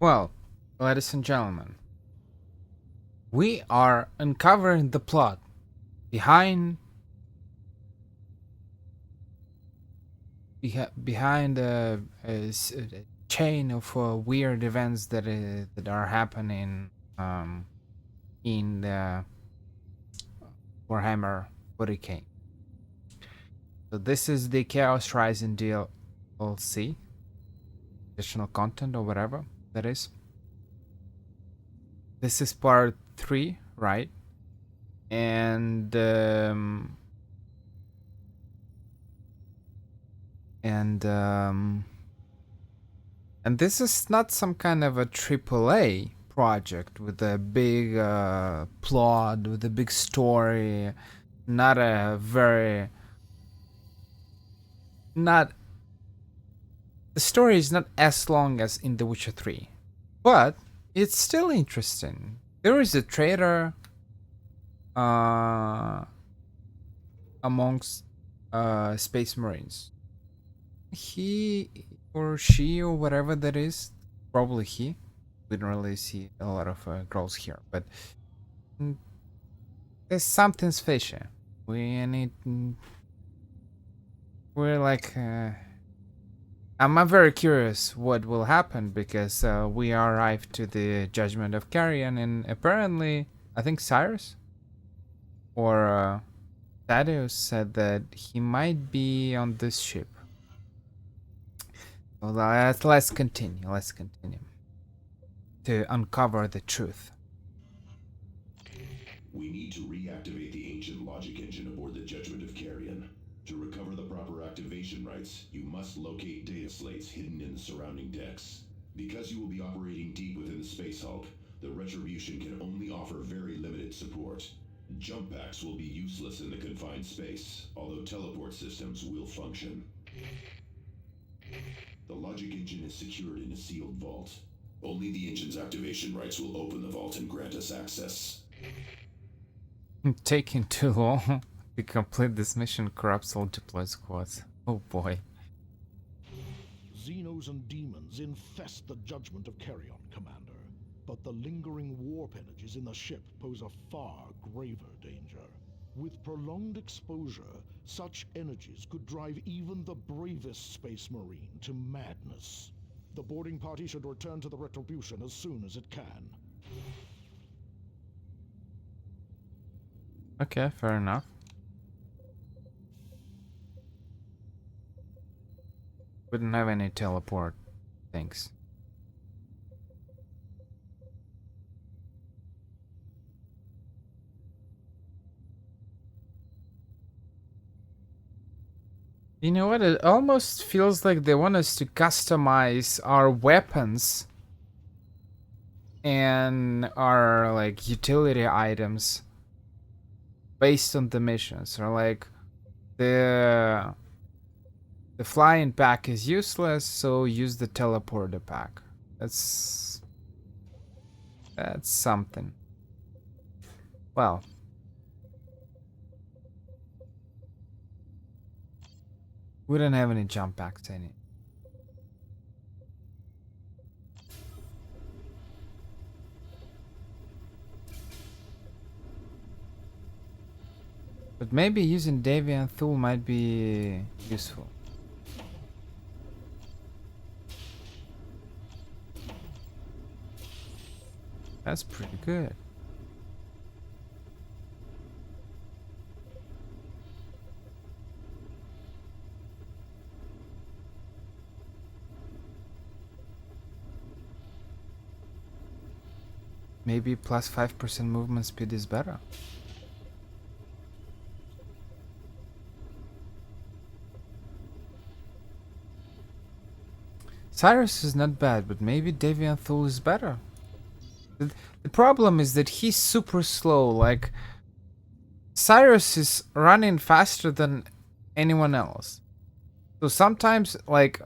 Well, ladies and gentlemen, we are uncovering the plot behind behind a chain of weird events that are happening in the Warhammer 40k. So this is the Chaos Rising DLC, additional content or whatever that is. This is part 3, right? And and this is not some kind of a AAA project with a big plot, with a big story, not a very not the story is not as long as in The Witcher 3, but it's still interesting. There is a traitor amongst Space Marines. He or she or whatever that is, probably he. We don't really see a lot of girls here, but there's something's fishy. We need. We're like. I'm very curious what will happen because we arrived to the Judgment of Carrion, and apparently, I think Cyrus or Thaddeus said that he might be on this ship. Well, let's continue. Let's continue to uncover the truth. We need to reactivate the ancient logic engine aboard the Judgment of Carrion. To recover the proper activation rights, you must locate data slates hidden in the surrounding decks. Because you will be operating deep within the Space Hulk, the Retribution can only offer very limited support. Jump packs will be useless in the confined space, although teleport systems will function. The logic engine is secured in a sealed vault. Only the engine's activation rights will open the vault and grant us access. Taking too long to complete this mission corrupts all deploy squads. Oh boy. Xenos and demons infest the Judgment of Carrion, Commander. But the lingering warp energies in the ship pose a far graver danger. With prolonged exposure, such energies could drive even the bravest Space Marine to madness. The boarding party should return to the Retribution as soon as it can. Okay, fair enough. Wouldn't have any teleport things. You know what? It almost feels like they want us to customize our weapons and our like utility items based on the missions. Or like the flying pack is useless, so use the teleporter pack. That's something. Well, we don't have any jump packs in it. But maybe using Deviant Tool might be useful. That's pretty good. Maybe plus 5% movement speed is better. Cyrus is not bad, but maybe Deviant Thule is better. The problem is that he's super slow. Like, Cyrus is running faster than anyone else. So sometimes, like,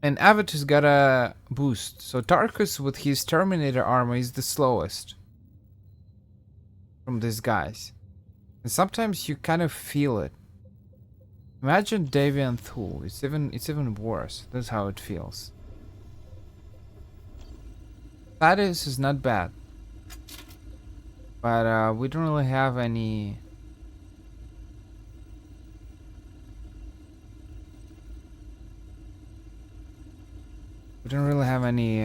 and Avitus got a boost. So Tarkus with his Terminator armor is the slowest from these guys. And sometimes you kind of feel it. Imagine Deviant Thule. It's even worse. That's how it feels. Thaddeus is not bad. But we don't really have any... We don't really have any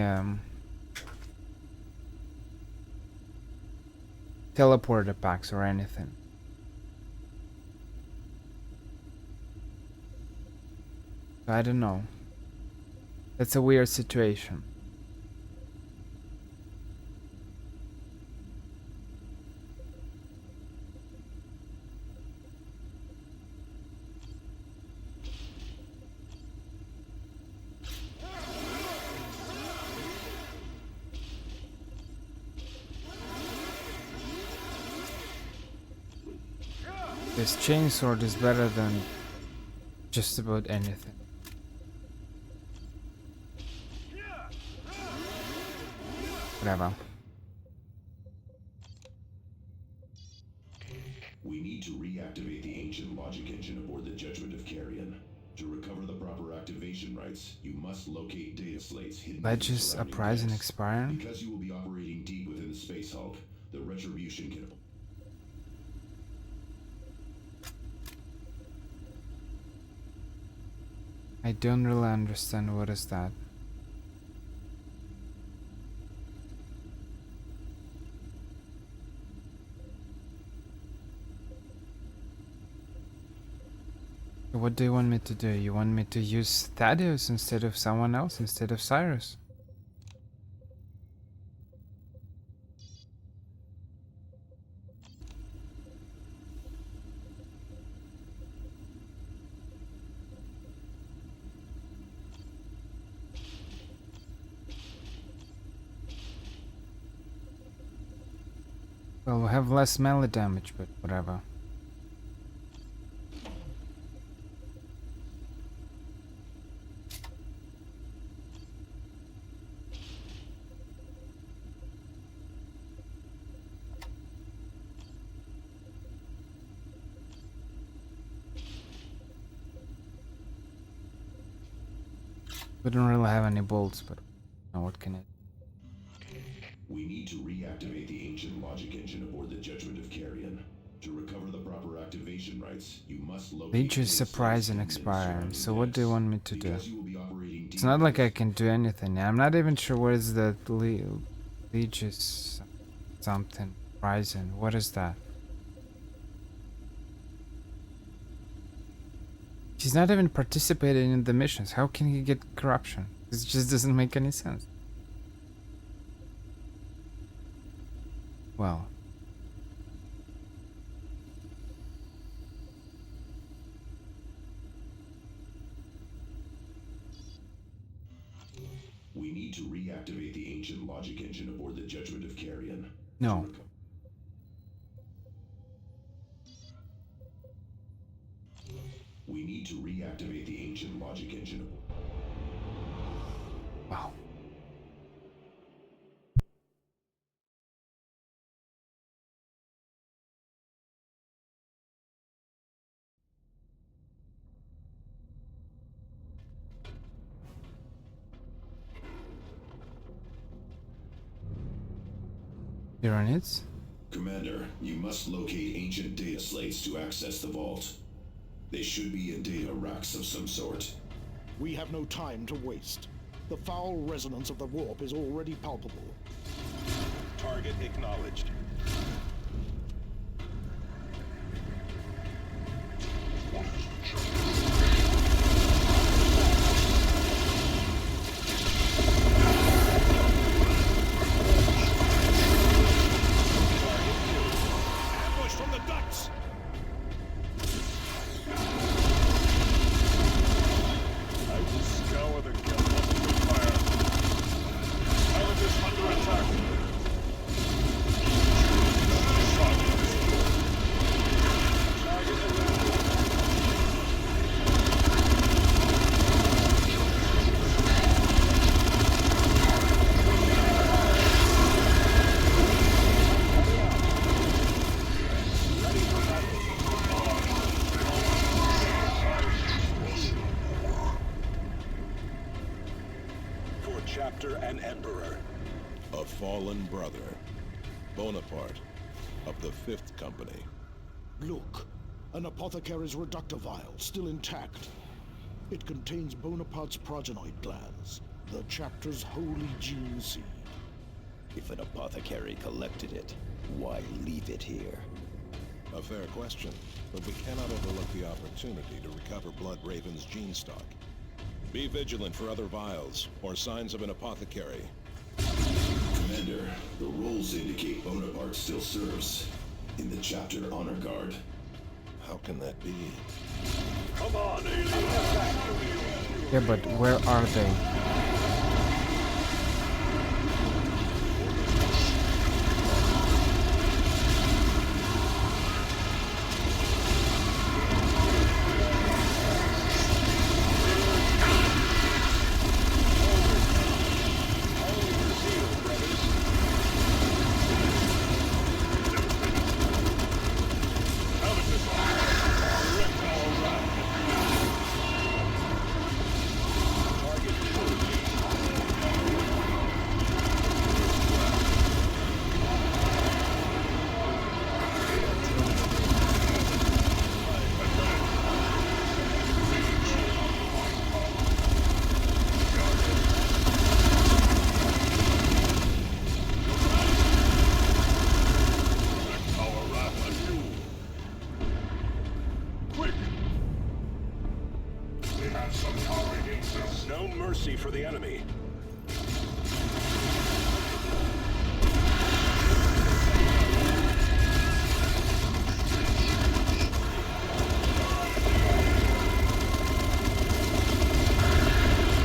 teleporter packs or anything. So I don't know. That's a weird situation. This chainsword is better than just about anything. Whatever. We need to reactivate the ancient logic engine aboard the Judgment of Carrion. To recover the proper activation rights, you must locate data slates hidden. Badges uprising decks. expiring. Because you will be operating deep within the space hulk, the retribution can... I don't really understand what is that. What do you want me to do? You want me to use Thaddeus instead of someone else, instead of Cyrus? Well, we'll have less melee damage, but whatever. We don't really have any bolts, but what can it? We need to reactivate the ancient logic engine aboard the Judgment of Carrion. To recover the proper activation rights, you must locate... They just surprise and expire, so what do you want me to do? Because you will be operating It's not like I can do anything. I'm not even sure what is the Legis something Horizon. What is that? He's not even participating in the missions. How can he get corruption? This just doesn't make any sense. Well. We need to reactivate the ancient logic engine aboard the Judgment of Carrion. No. We need to reactivate the ancient logic engine. Wow. Pyramids? Commander, you must locate ancient data slates to access the vault. They should be in data racks of some sort. We have no time to waste. The foul resonance of the warp is already palpable. Target acknowledged. Ambush from the ducts! I will scour the campus with fire. Island is under attack. For Chapter and Emperor. A fallen brother. Bonaparte, of the Fifth Company. Look, an apothecary's reductor vial, still intact. It contains Bonaparte's progenoid glands, the chapter's holy gene seed. If an apothecary collected it, why leave it here? A fair question, but we cannot overlook the opportunity to recover Blood Raven's gene stock. Be vigilant for other vials, or signs of an apothecary. Commander, the rolls indicate Bonaparte still serves in the chapter honor guard. How can that be? Come on, alien. Yeah, but where are they? No mercy for the enemy.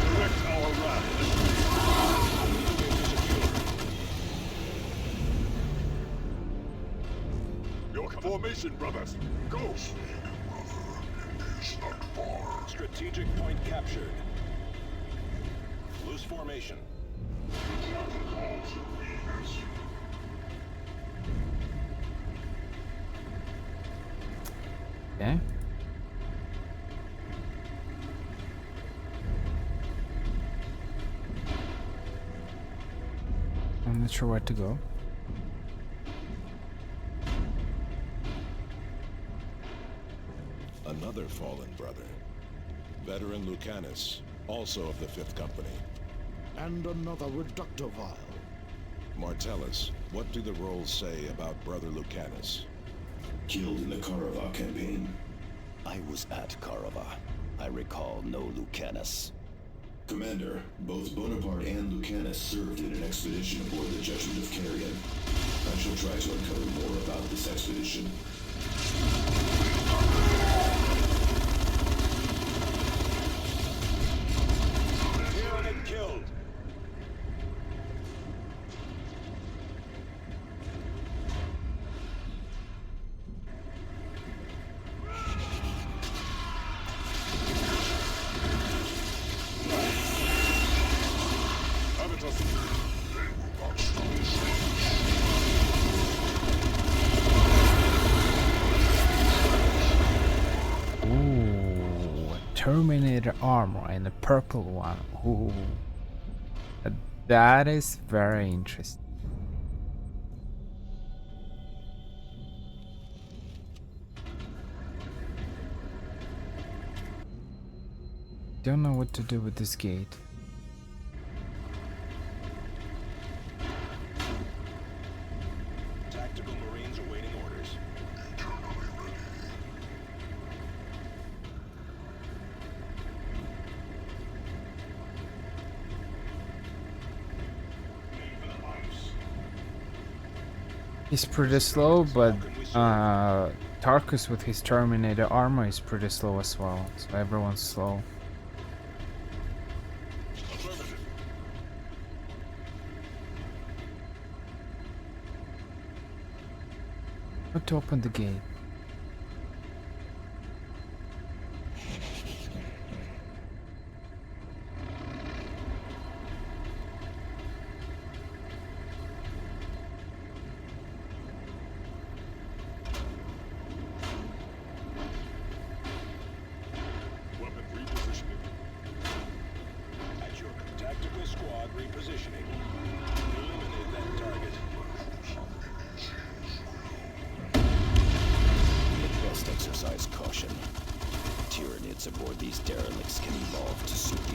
Direct our wrath. Your formation, brothers. Go! Strategic point captured. Loose formation. Okay. I'm not sure where to go. Another fallen brother. Veteran Lucanus, also of the Fifth Company. And another reductor vial. Martellus, what do the rolls say about Brother Lucanus? Killed in the Karava campaign. I was at Karava. I recall no Lucanus. Commander, both Bonaparte and Lucanus served in an expedition aboard the Judgment of Carrion. I shall try to uncover more about this expedition. Killed and killed. Ooh, Terminator armor and a purple one. Ooh, that is very interesting. Don't know what to do with this gate. Tactical Marines awaiting orders. He's pretty slow, but Tarkus with his Terminator armor is pretty slow as well. So everyone's slow. Affirmative. How to open the gate? Weapons repositioning. At your tactical squad repositioning. Eliminated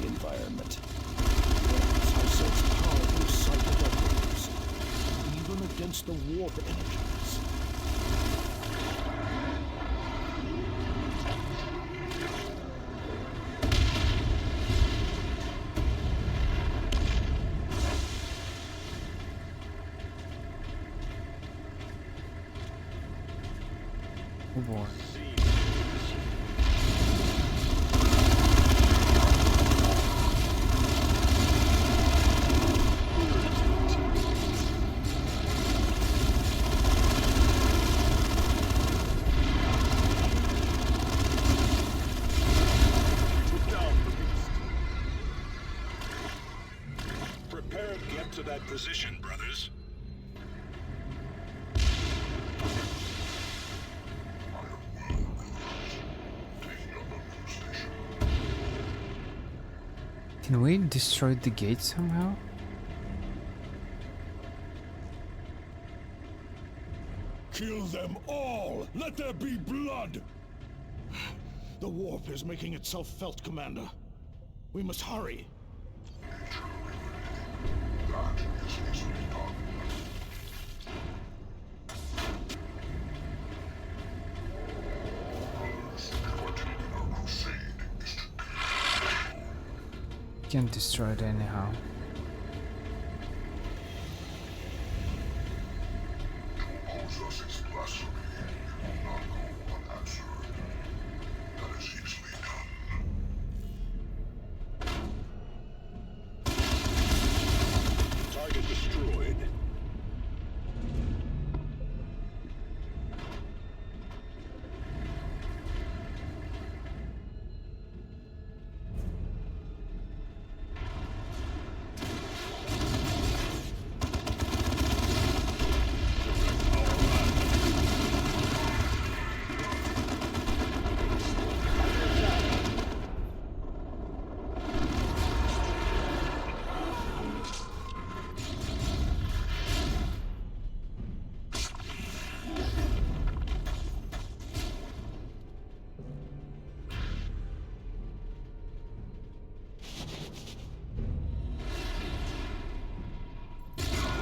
the environment. Psysec's powerful psychic upgrades, even against the warp energies. Oh boy. Prepare and get to that position, brothers. Can we destroy the gate somehow? Kill them all! Let there be blood! The warp is making itself felt, Commander. We must hurry. Can't destroy it anyhow. Target destroyed.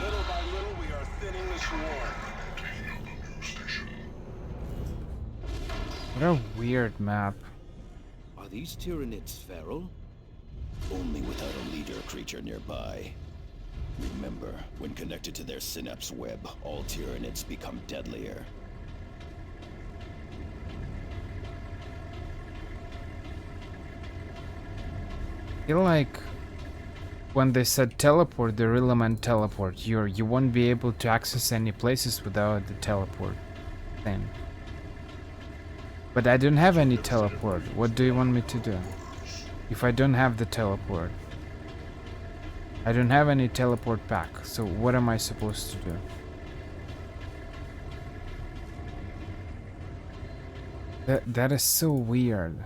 Little by little, we are thinning this wall. What a weird map. Are these Tyranids feral? Only without a leader creature nearby. Remember, when connected to their synapse web, all Tyranids become deadlier. I feel like when they said teleport, they really meant teleport. You won't be able to access any places without the teleport thing. But I don't have any teleport. What do you want me to do? If I don't have the teleport. I don't have any teleport pack, so what am I supposed to do? That is so weird.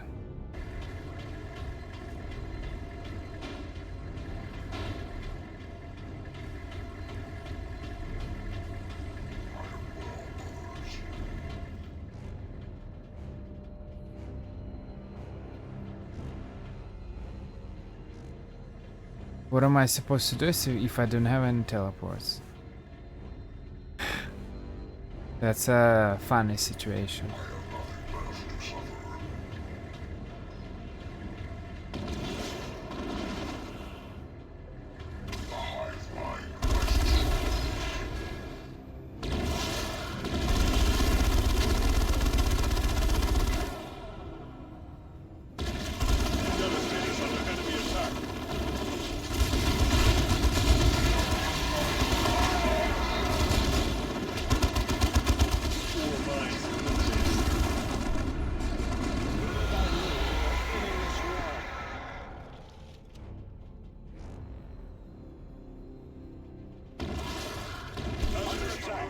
What am I supposed to do if I don't have any teleports? That's a funny situation. Devastator's under enemy attack. Four mines eliminated. Under attack.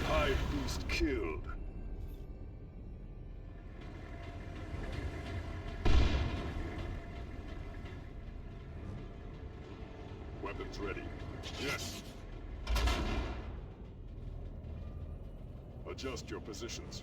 Hive beast killed. Weapons ready. Yes. Adjust your positions.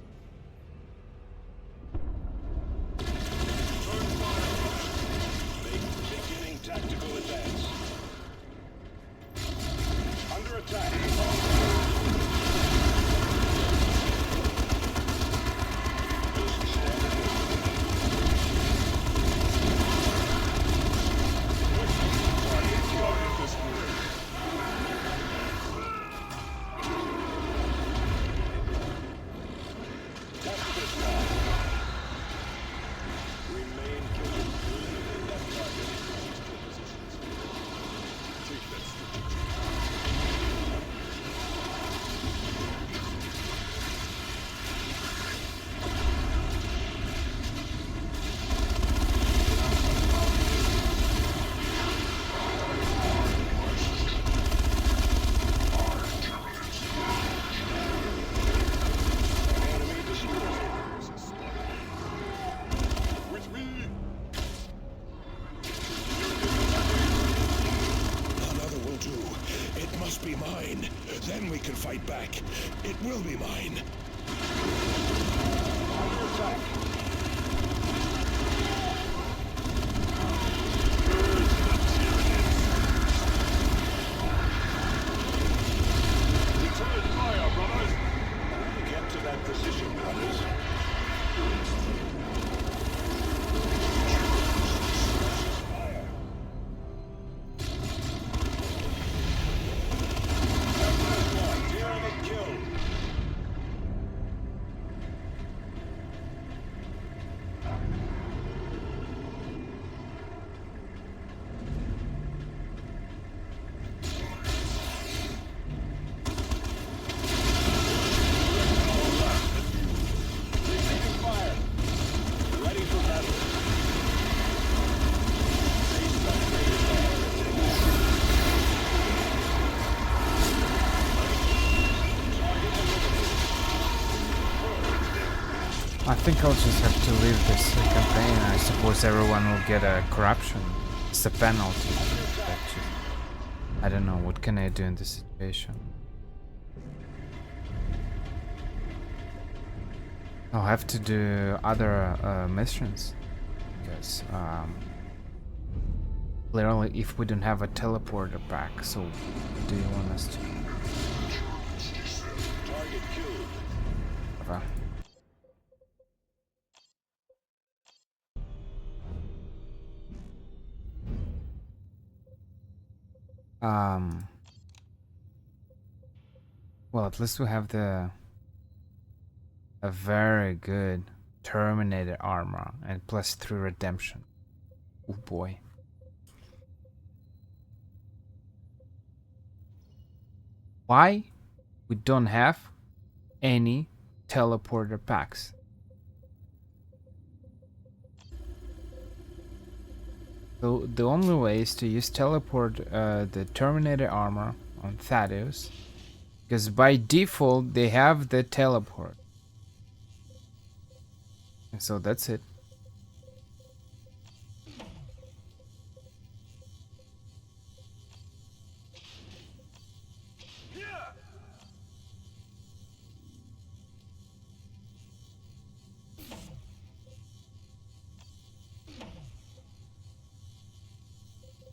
Another will do. It must be mine. Then we can fight back. It will be mine. Return fire, brothers! Get to that position, brothers. Tyranid killed. Receiving fire. Ready for battle. I think I'll just have to leave this campaign. I suppose everyone will get a corruption. It's a penalty. But just, I don't know, what can I do in this situation? I'll have to do other missions. Because clearly if we don't have a teleporter pack, so what do you want us to do? Target killed. Whatever. Well, at least we have a very good Terminator armor and +3 redemption. Oh boy. Why we don't have any teleporter packs? So the only way is to use teleport the Terminator armor on Thaddeus, because by default they have the teleport. And so that's it.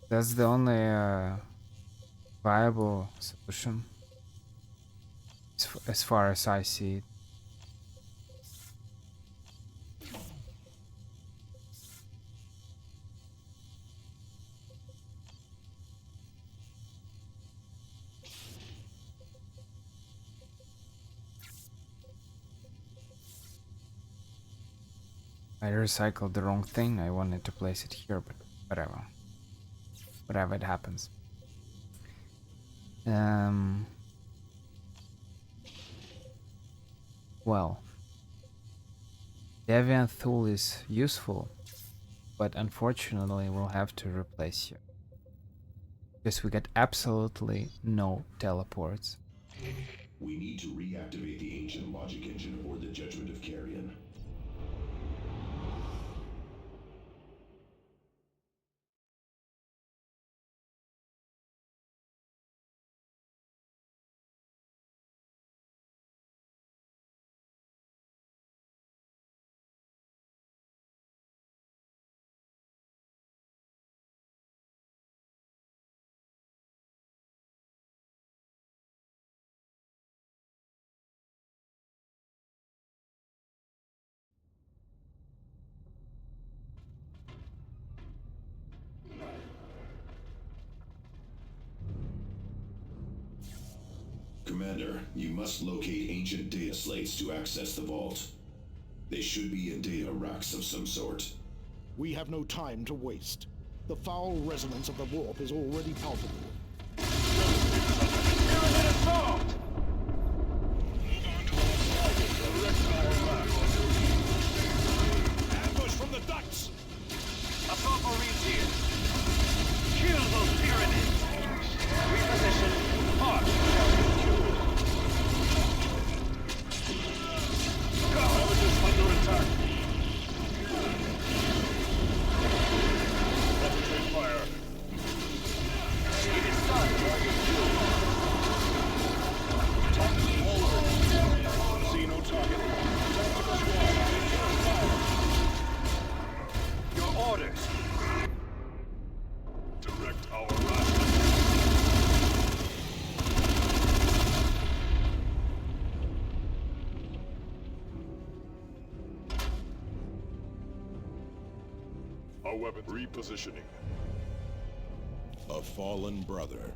That's the only viable solution, as far as I see it. I recycled the wrong thing. I wanted to place it here, but whatever. Whatever, it happens. Well, Deviant Tool is useful, but unfortunately we'll have to replace you. Because we got absolutely no teleports. We need to reactivate the ancient logic engine aboard the Judgment of Carrion. Commander, you must locate ancient data slates to access the vault. They should be in data racks of some sort. We have no time to waste. The foul resonance of the warp is already palpable. Tyranid assault! Move on to the target. Direct our left. Ambush from the ducts! Assault Marines here. Kill those Tyranids. Reposition. Mark. Target is under attack. Penetrate fire. It is done. Target forward. See no target. Tactical squad. Return fire. Your orders. Direct our left. Our weapon repositioning. A fallen brother.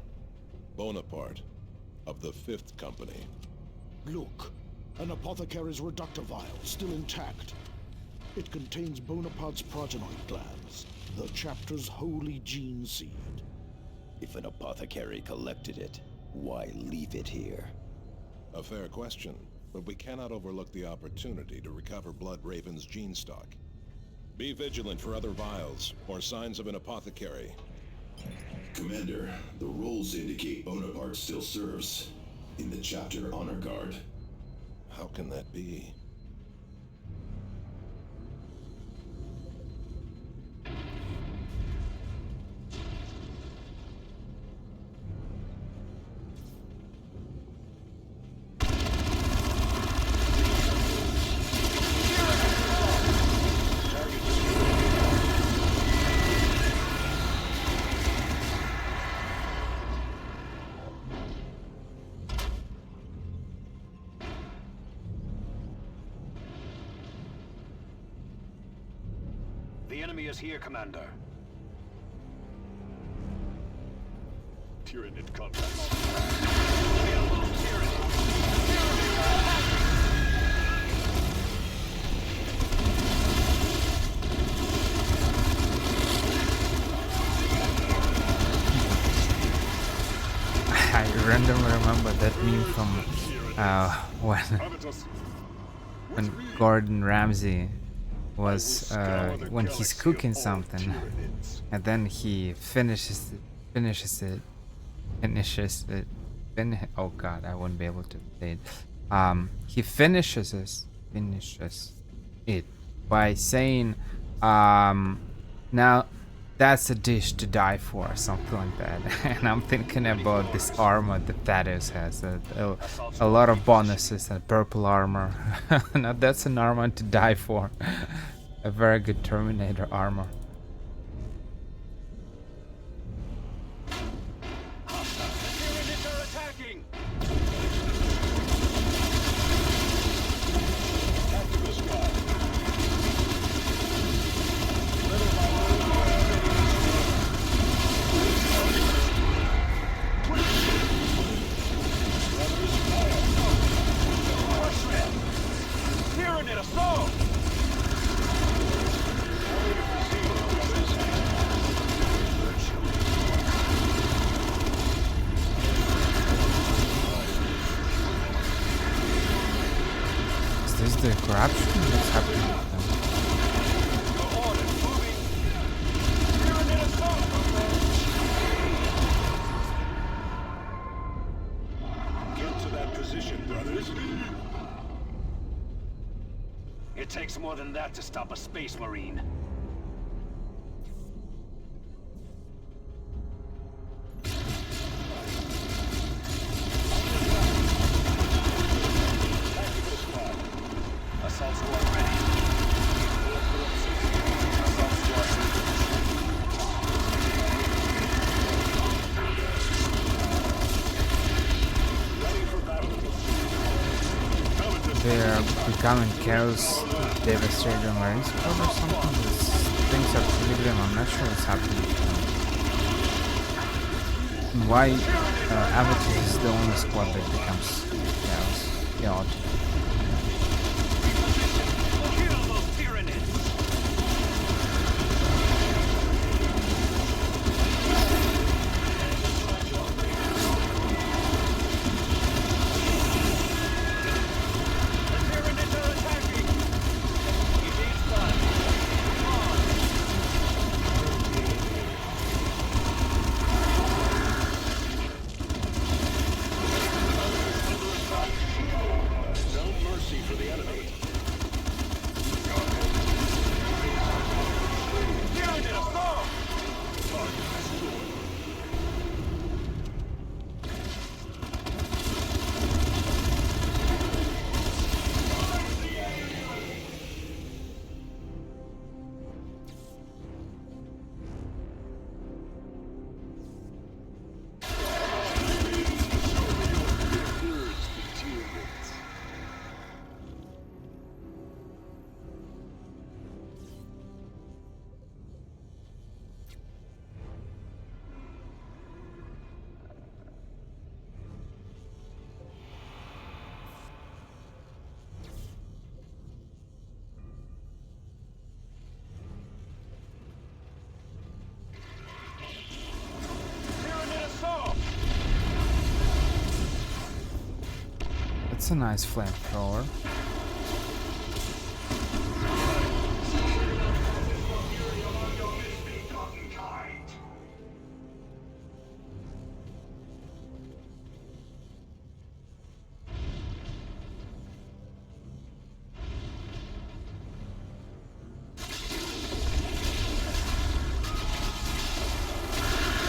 Bonaparte, of the 5th Company. Look, an apothecary's reductor vial, still intact. It contains Bonaparte's progenoid glands, the chapter's holy gene seed. If an apothecary collected it, why leave it here? A fair question, but we cannot overlook the opportunity to recover Blood Raven's gene stock. Be vigilant for other vials, or signs of an apothecary. Commander, the rolls indicate Bonaparte still serves in the chapter honor guard. How can that be? The enemy is here, Commander. Tyranid contact. Kill those Tyranids. I randomly remember that meme from Avitus. when Gordon Ramsay was when he's cooking something and then he finishes it. Oh god, I wouldn't be able to say it. He finishes it by saying, now that's a dish to die for, or something like that. And I'm thinking about this armor that Thaddeus has, a lot of bonuses and purple armor. Now that's an armor to die for. A very good Terminator armor. Tyranids are attacking. Tactical squad. Tyranid assault. Is this the corruption that's happening? Your orders moving. Tyranid assault. Get to that position, brothers. It takes more than that to stop a Space Marine. Tactical squad. Assault squad ready. Assault squad Ready for battle. They're becoming chaos devastator marines or something. These things are equilibrium. I'm not sure what's happening. And why Avatar is the only squad that becomes chaos. Yacht. Kill those Tyranids! The Tyranids are attacking! It is done. Come on! No mercy for the enemy. Tyrannid assault! Tyrannid assault! That's a nice flamethrower.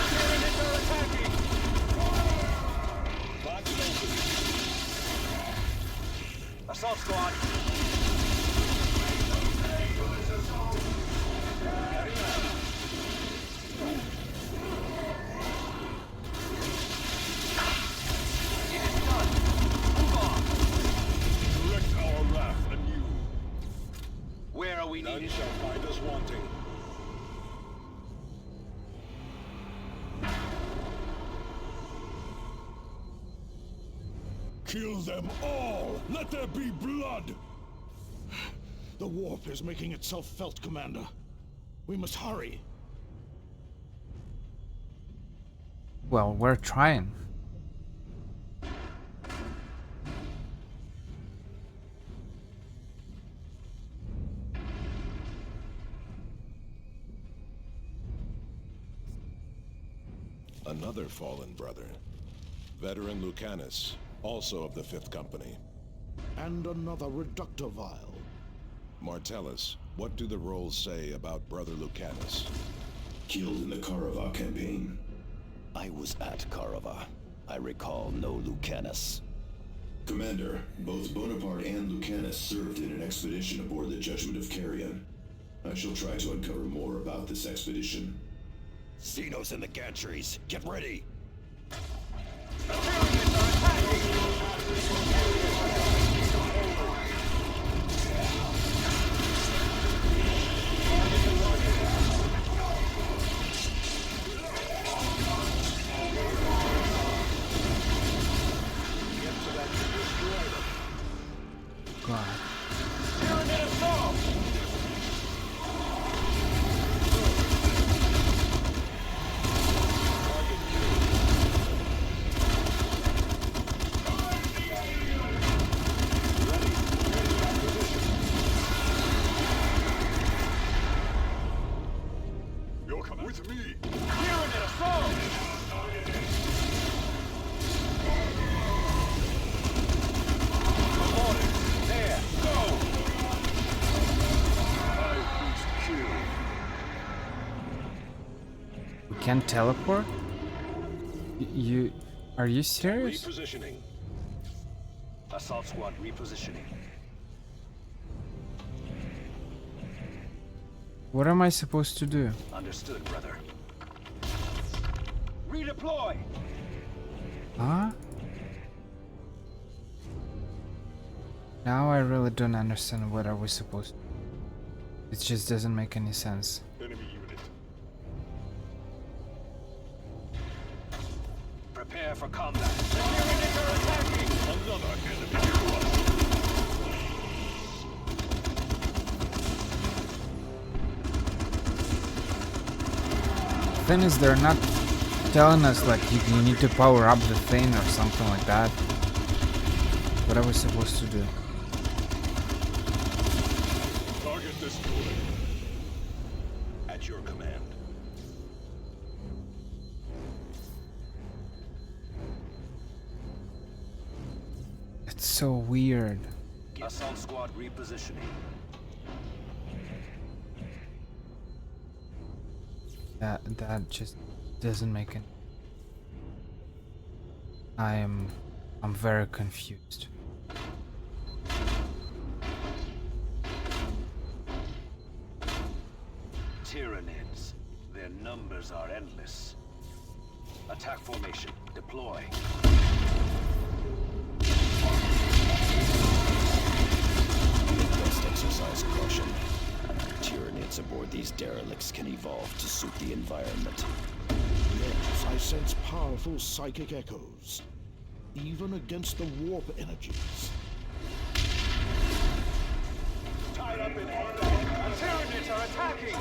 Tyranids are attacking! Assault squad! It is done! Move on! Direct our wrath anew. Where are we None needed? shall find us wanting. Kill them all! Let there be blood! The warp is making itself felt, Commander. We must hurry. Well, we're trying. Another fallen brother. Veteran Lucanus, also of the 5th Company. And another reductor vial. Martellus, what do the rolls say about Brother Lucanus? Killed in the Karava campaign. I was at Karava. I recall no Lucanus. Commander, both Bonaparte and Lucanus served in an expedition aboard the Judgment of Carrion. I shall try to uncover more about this expedition. Xenos in the gantries, get ready! God. Tyrannid assault! You're coming with me. Tyrannid assault! There, go! High priest kill. We can't teleport? You... Are you serious? Repositioning. Assault squad repositioning. What am I supposed to do? Understood, brother. Redeploy! Huh? Now I really don't understand what are we supposed to do. It just doesn't make any sense. Enemy unit. Prepare for combat. The Tyranids are attacking! Another enemy crushed. Thing is, they're not telling us like you need to power up the thing or something like that. What are we supposed to do? Target destroyed. At your command. It's so weird. Assault squad repositioning. That just doesn't make any. I'm very confused. Tyranids. Their numbers are endless. Attack formation. Deploy. Best exercise caution. Tyranids aboard these derelicts can evolve to suit the environment. Yes, I sense powerful psychic echoes, even against the warp energies. Tied up in hand. Tyranids are attacking!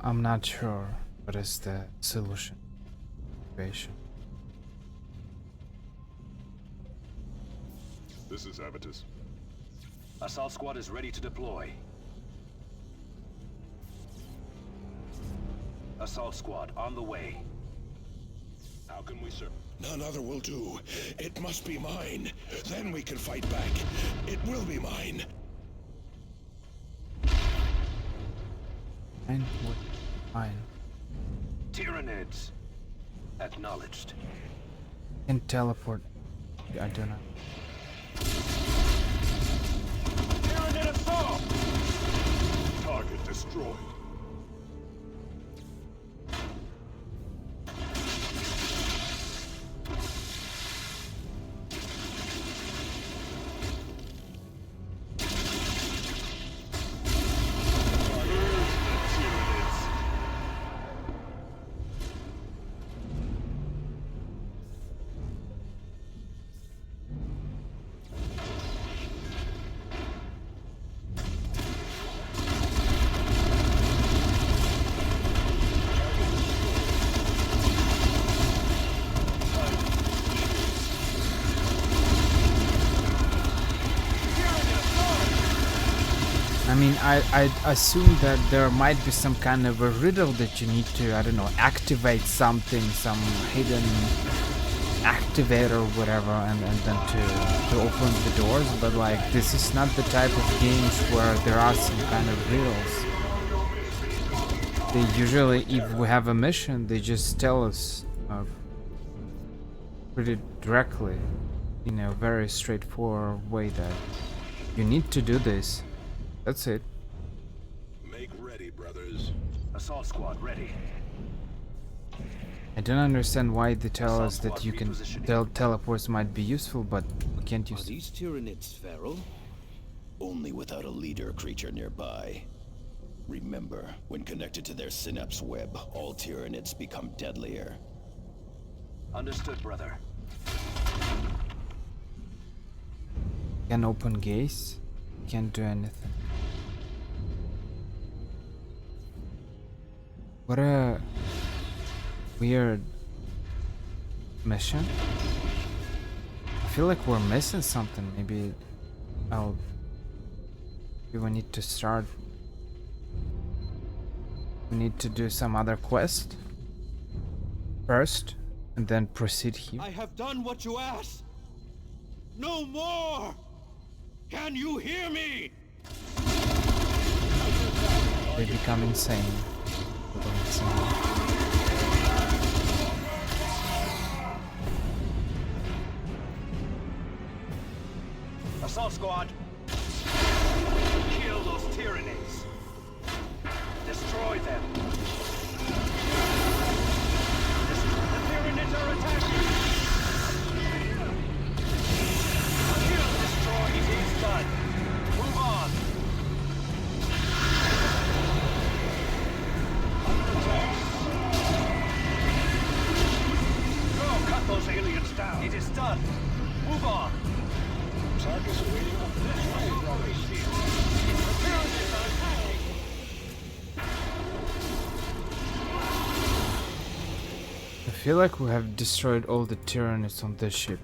I'm not sure what is the solution. This is Avitus. Assault squad is ready to deploy. Assault squad on the way. How can we serve? None other will do. It must be mine. Then we can fight back. It will be mine. Fine. Tyranids. Acknowledged. Can teleport. I don't know. Tyranid assault! Target destroyed. I mean, I assume that there might be some kind of a riddle that you need to, I don't know, activate something, some hidden activator or whatever, and then to open the doors, but like, this is not the type of games where there are some kind of riddles. They usually, if we have a mission, they just tell us pretty directly, in a very straightforward way that you need to do this. That's it. Make ready, brothers. Assault squad ready. I don't understand why they tell Assault us that squad you can repositioning. teleports might be useful, but we can't Are use. these Tyranids feral? Only without a leader creature nearby. Remember, when connected to their synapse web, all Tyranids become deadlier. Understood, brother. Can open gaze. Can't do anything. What a weird mission. I feel like we're missing something. Maybe we need to start. We need to do some other quest. first and then proceed here. I have done what you asked. No more! Can you hear me? They become insane. Little insane. Assault squad! Kill those tyrannies! Destroy them! The tyrannies are attacking! Kill, destroy, it is done! Move on! Go, cut those aliens down! It is done! Move on! Sarkis awaiting I feel like we have destroyed all the Tyranids on this ship.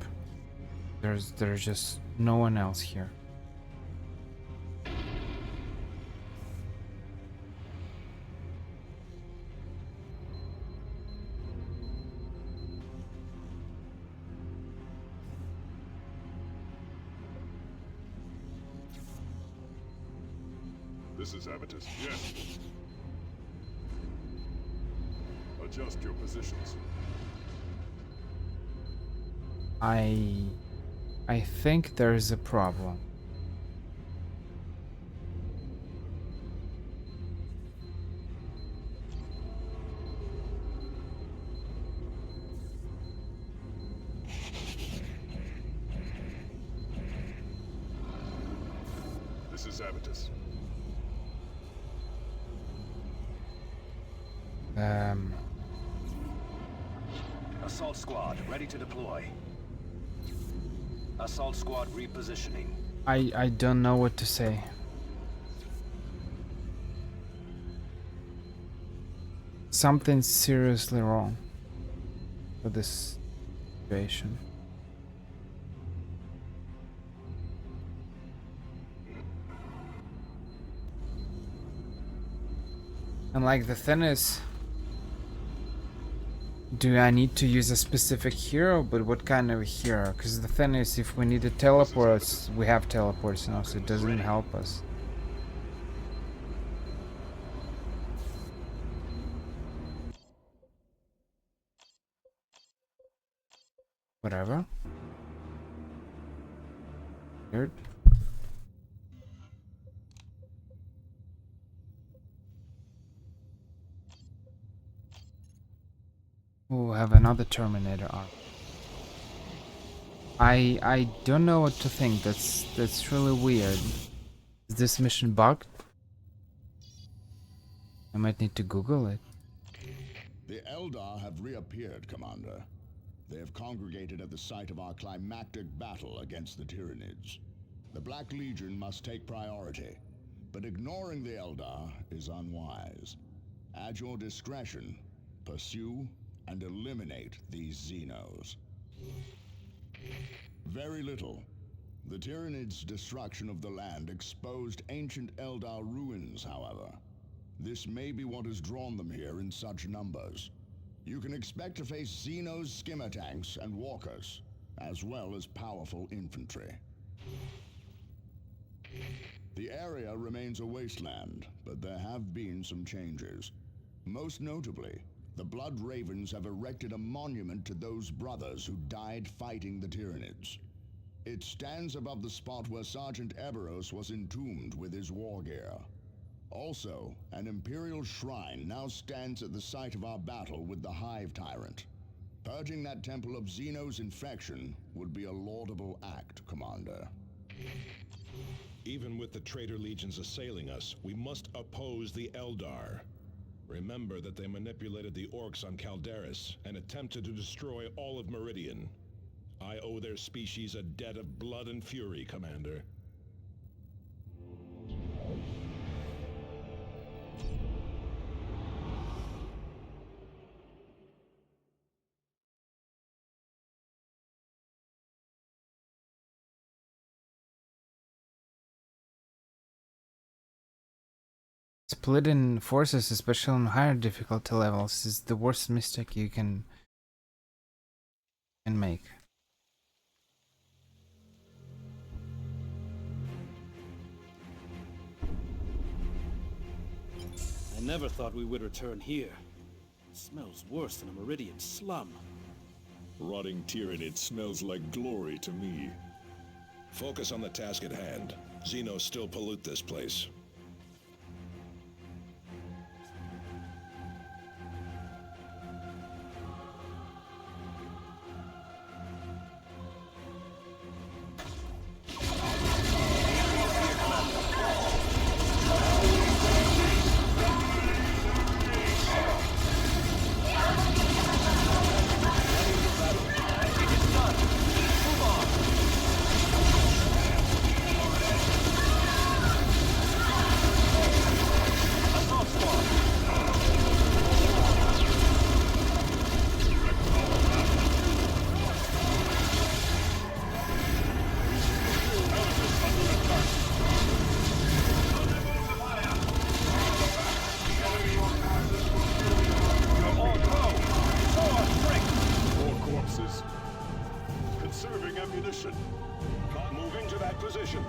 There's just no one else here. This is Avitus. Yes. Adjust your positions. I think there's a problem. This is Avitus. Assault squad, ready to deploy. Assault squad repositioning. I don't know what to say. Something's seriously wrong with this situation. And like the thing is, do I need to use a specific hero? But what kind of a hero? Because the thing is, if we need to teleport, we have teleports now, so it doesn't help us. Whatever. Weird. We'll have another Terminator arc. I don't know what to think. That's really weird. Is this mission bugged? I might need to Google it. The Eldar have reappeared, Commander. They have congregated at the site of our climactic battle against the Tyranids. The Black Legion must take priority, but ignoring the Eldar is unwise. At your discretion, pursue and eliminate these Xenos. Very little. The Tyranids' destruction of the land exposed ancient Eldar ruins, however. This may be what has drawn them here in such numbers. You can expect to face Xenos skimmer tanks and walkers, as well as powerful infantry. The area remains a wasteland, but there have been some changes. Most notably, the Blood Ravens have erected a monument to those brothers who died fighting the Tyranids. It stands above the spot where Sergeant Eberros was entombed with his war gear. Also, an Imperial shrine now stands at the site of our battle with the Hive Tyrant. Purging that temple of Xenos infection would be a laudable act, Commander. Even with the traitor legions assailing us, we must oppose the Eldar. Remember that they manipulated the orcs on Calderis and attempted to destroy all of Meridian. I owe their species a debt of blood and fury, Commander. Splitting forces, especially on higher difficulty levels, is the worst mistake you can can make. I never thought we would return here. It smells worse than a Meridian slum. Rotting Tyranid smells like glory to me. Focus on the task at hand. Xenos still pollute this place. Conserving ammunition. Moving to that position.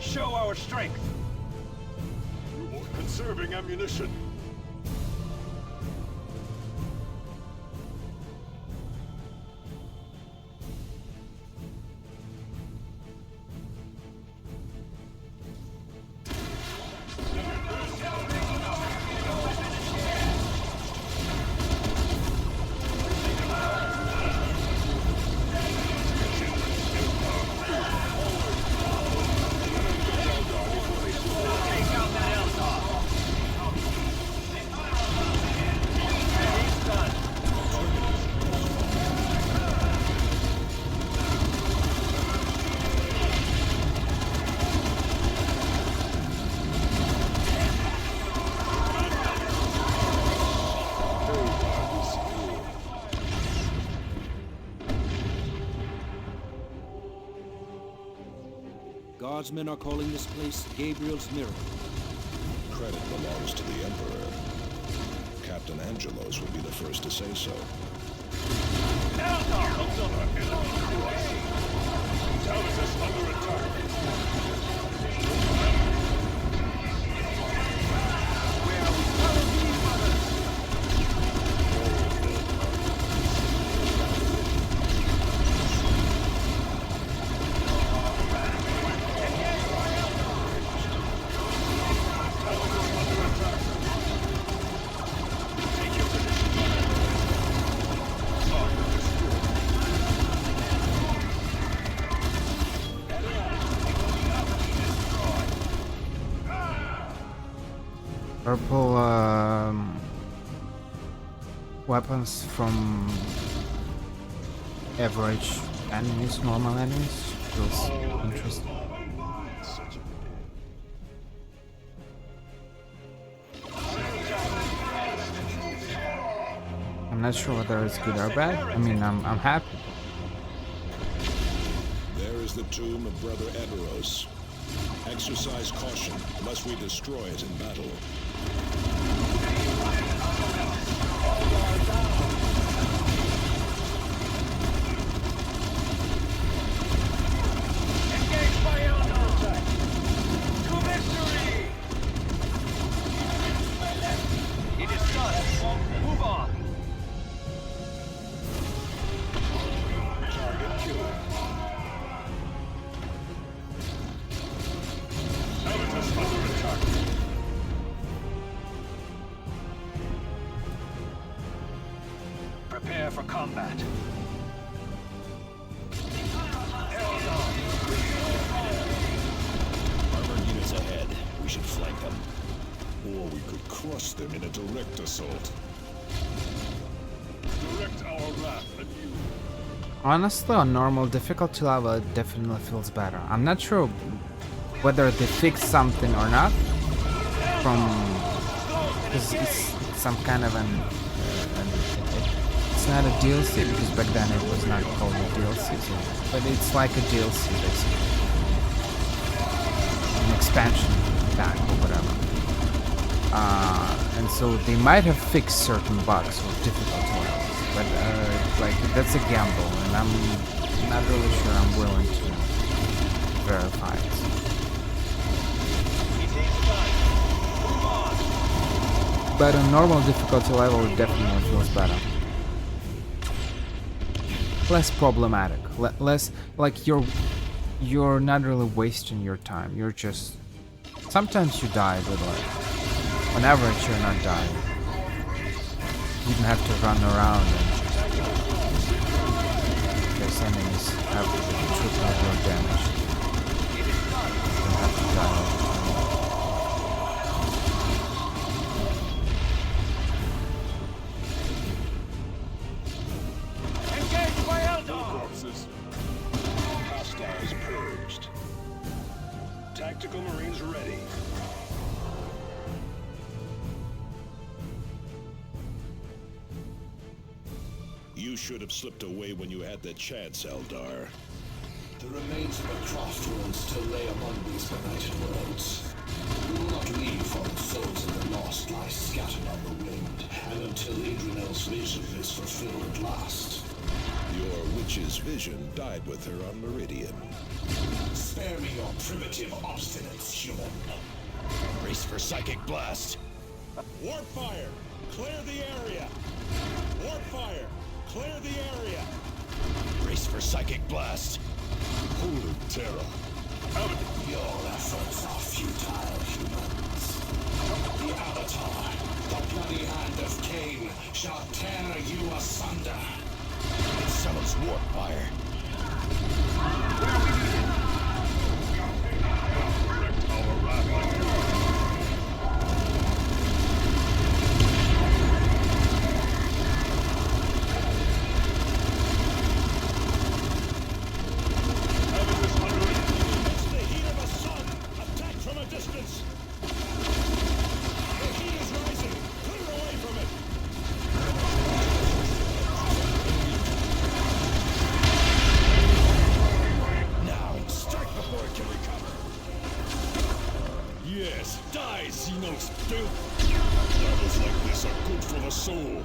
Show our strength. Conserving ammunition. God's men are calling this place Gabriel's Miracle. Credit belongs to the Emperor. Captain Angelos will be the first to say so. Intelligence under attack. Purple weapons from average enemies, normal enemies. Feels interesting. I'm not sure whether it's good or bad. I mean, I'm happy. There is the tomb of Brother Eberos. Exercise caution, lest we destroy it in battle. Engage by Eldar! To victory! It is done. Move on. combat. Armored units ahead. We should flank them. Or we could crush them in a direct assault. Direct our wrath at you. Honestly, on normal difficulty level, it definitely feels better. I'm not sure whether they fixed something or not. Because it's some kind of it's not a DLC, because back then it was not called a DLC, but it's like a DLC basically, an expansion pack or whatever. And so they might have fixed certain bugs or difficulty levels, but like that's a gamble, and I'm not really sure I'm willing to verify it. But on normal difficulty level, it definitely feels better. Less problematic. Less like you're not really wasting your time. You're just sometimes you die, but like on average you're not dying. You don't have to run around and because enemies have triple your damage. You don't have to die all the time. Corpses. Hostiles purged. Tactical Marines ready. You should have slipped away when you had the chance, Eldar. The remains of a craft will still lay among these benighted worlds. We will not leave while the souls of the lost lie scattered on the wind, and until Adrianel's vision is fulfilled at last. Your witch's vision died with her on Meridian. Spare me your primitive obstinance, human. Brace for psychic blast. Warp fire! Clear the area! Warp fire! Clear the area! Brace for psychic blast. Holy terror! Your efforts are futile, humans. The Avatar, the bloody hand of Cain, shall tear you asunder. It summons warp fire. Direct our wrath at you. Abatus under it. It's the heat of a sun! Attack from a distance! The heat is rising! Clear away from it! Now, strike before it can recover. Yes, die, Xenos filth! Levels like this are good for the soul.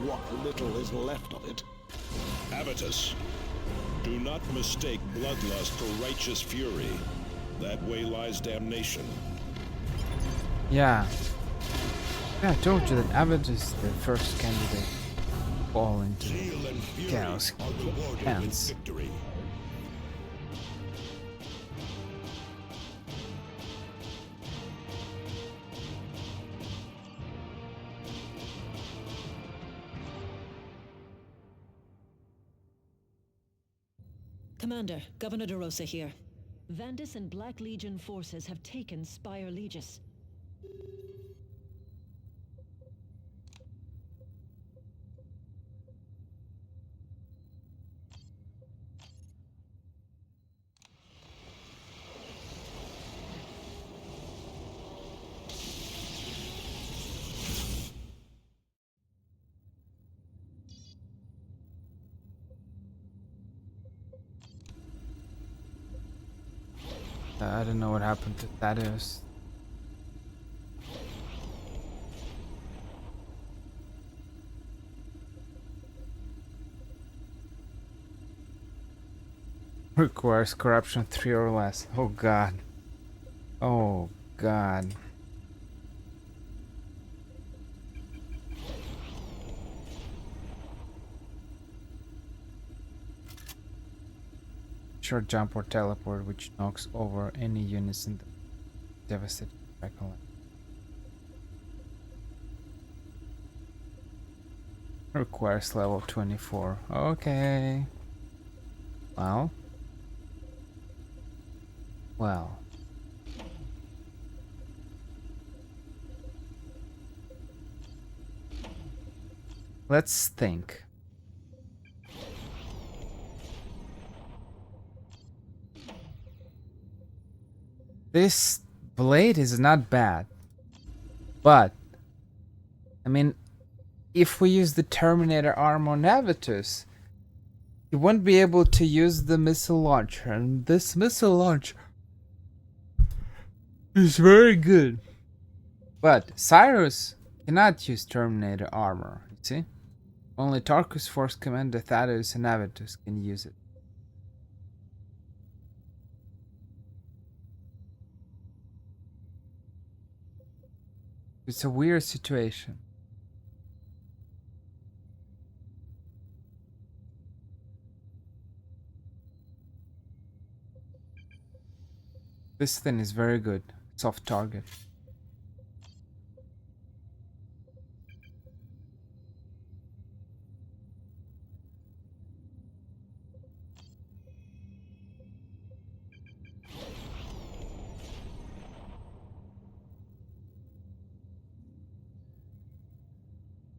What little is left of it. Abatus, do not mistake bloodlust for righteous fury. That way lies damnation. Yeah. Yeah, I told you that Abbott is the first candidate to fall into Zeal and fury chaos are rewarded with hands. victory. Commander, Governor DeRosa here. Vandus and Black Legion forces have taken Spire Legis. I don't know what happened to Thaddeus. Requires corruption 3 or less. Oh god. Oh god. Short jump or teleport which knocks over any units in the devastated backline. Requires level 24. Okay. Well. Well. Let's think. This blade is not bad. But, I mean, if we use the Terminator arm on Navitus, you won't be able to use the missile launcher. And this missile launcher is very good. But Cyrus cannot use Terminator armor, you see? Only Tarkus Force Commander Thaddeus and Navitus can use it. It's a weird situation. This thing is very good. Soft target.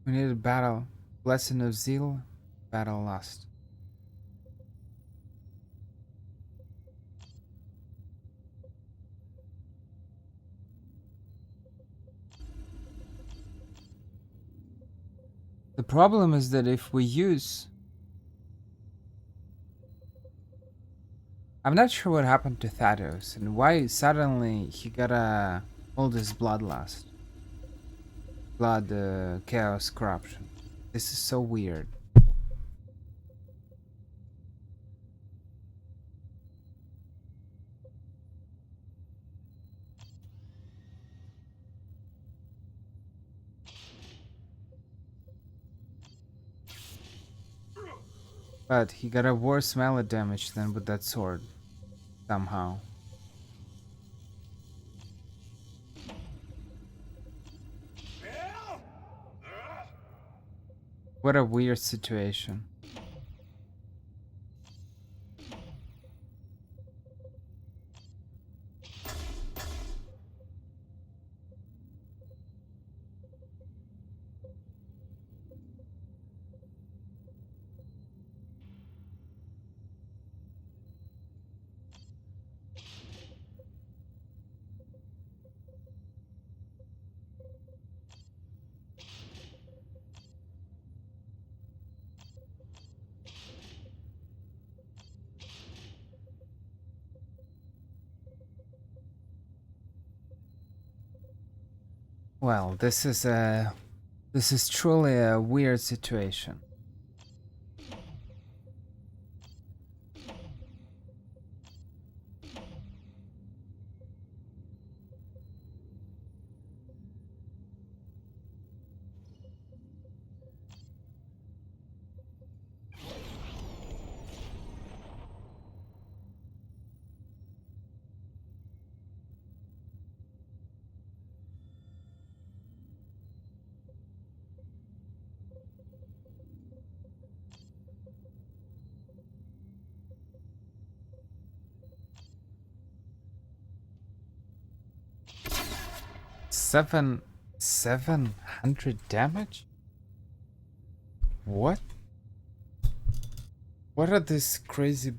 We need a battle. Blessing of Zeal. Battle lost. The problem is that if we use... I'm not sure what happened to Thaddeus and why suddenly he got all this bloodlust. Blood, chaos, corruption. This is so weird. But he got a worse melee damage than with that sword. Somehow. What a weird situation. Well, this is truly a weird situation. Seven 700 damage? What? What are these crazy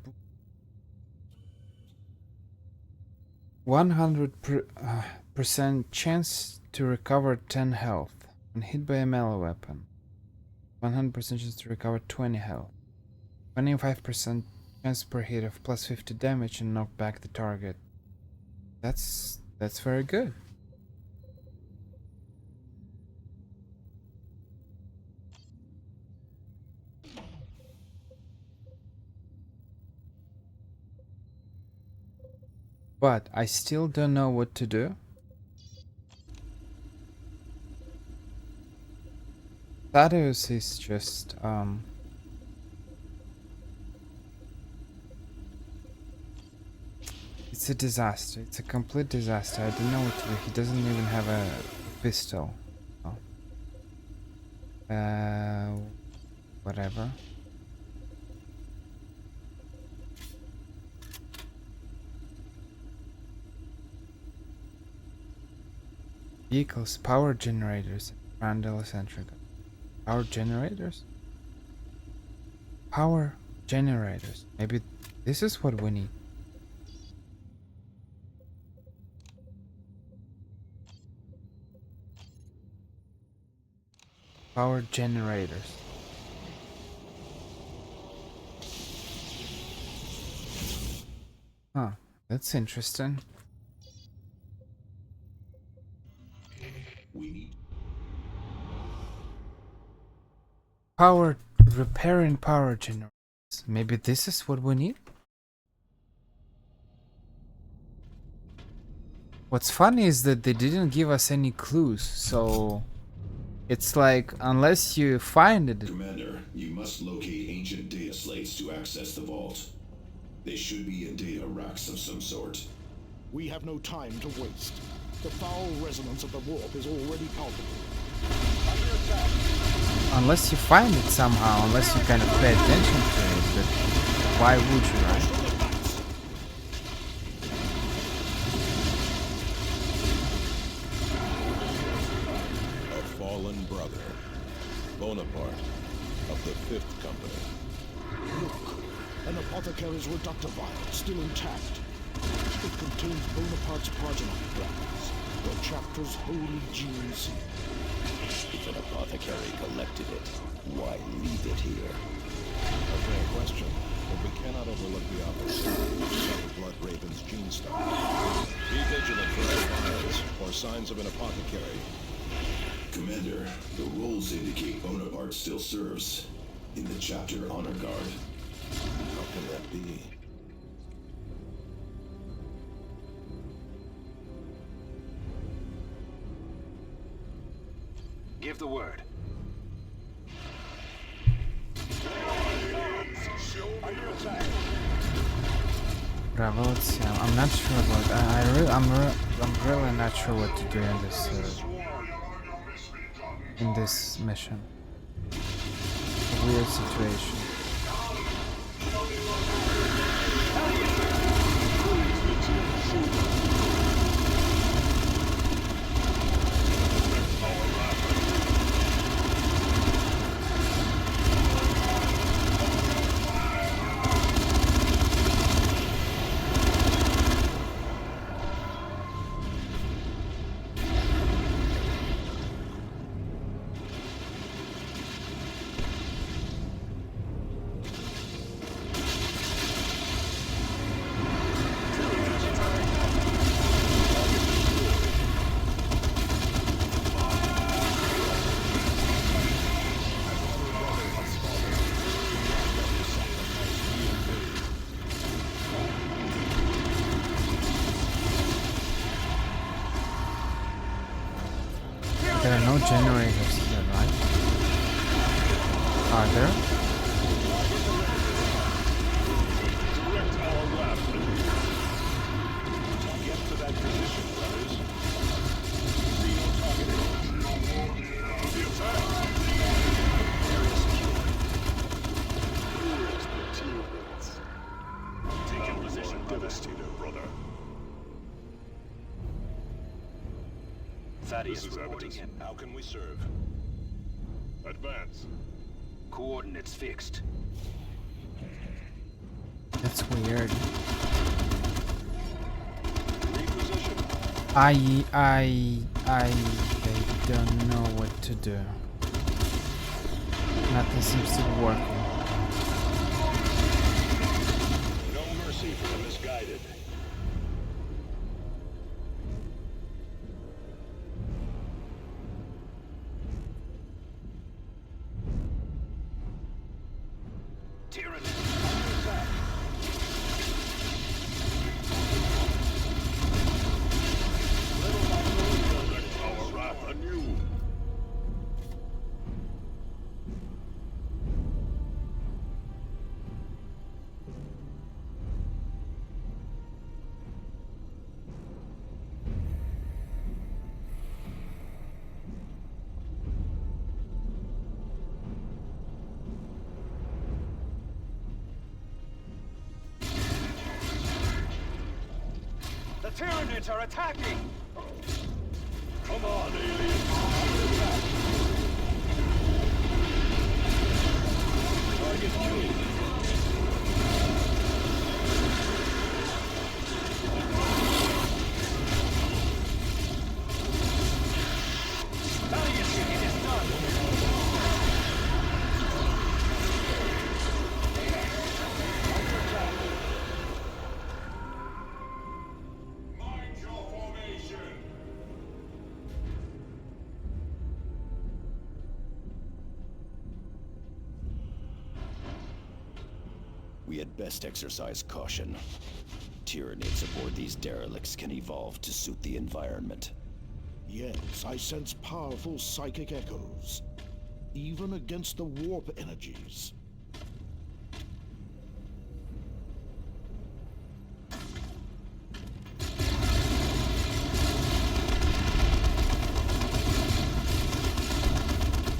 100% chance to recover 10 health when hit by a melee weapon. 100% chance to recover 20 health. 25% chance per hit of plus 50 damage and knock back the target. That's very good. But I still don't know what to do. Thaddeus is just it's a disaster. It's a complete disaster. I don't know what to do. He doesn't even have a pistol. Oh. whatever. Vehicles, power generators, Randall Centric. Power generators? Power generators. Maybe this is what we need. Power generators. Huh, that's interesting. We need Repairing power generators. Maybe this is what we need? What's funny is that they didn't give us any clues, so it's like unless you find it. Commander, you must locate ancient data slates to access the vault. They should be in data racks of some sort. We have no time to waste. The foul resonance of the warp is already palpable. Unless you find it somehow, unless you kind of pay attention to it, but why would you, right? A fallen brother, Bonaparte, of the Fifth Company. Look, an apothecary's reductor vial, still intact. It contains Bonaparte's progeny glands, the chapter's holy gene seed. If an apothecary collected it, why leave it here? A fair question, but we cannot overlook the opportunity to sell the Blood Raven's gene stock. Be vigilant for any vials or signs of an apothecary. Commander, the rolls indicate Bonaparte still serves in the chapter honor guard. How can that be? Give the word. Revolution. I'm not sure about. I'm really not sure what to do in this mission. A weird situation. There are no generators here, right? Are there? Direct our left. Get to that position, brothers. Zero targeting. The attack. Area secured. Taking position, Devastator, brother. Thaddeus This is reporting evidence. in. How can we serve? Advance. Coordinates fixed. That's weird. Reposition. I don't know what to do. Nothing seems to be working. No mercy for the misguided. Tyranny. Our wrath anew. Tyranids are attacking! Come on, aliens. Target killed. Valiant unit is done! Mind your formation. We had best exercise caution. Tyranids aboard these derelicts can evolve to suit the environment. Yes, I sense powerful psychic echoes, even against the warp energies.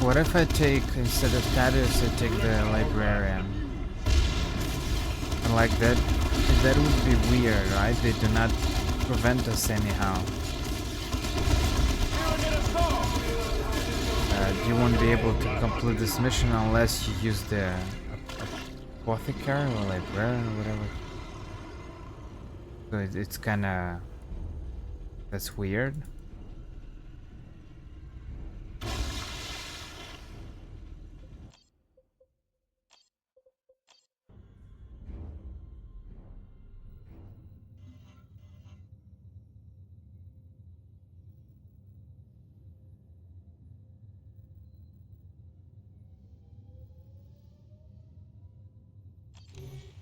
What if I take, instead of Thaddeus, I take the librarian? And like that would be weird, right? They do not prevent us anyhow. You won't be able to complete this mission unless you use the apothecary or librarian or whatever. So it's kinda... that's weird.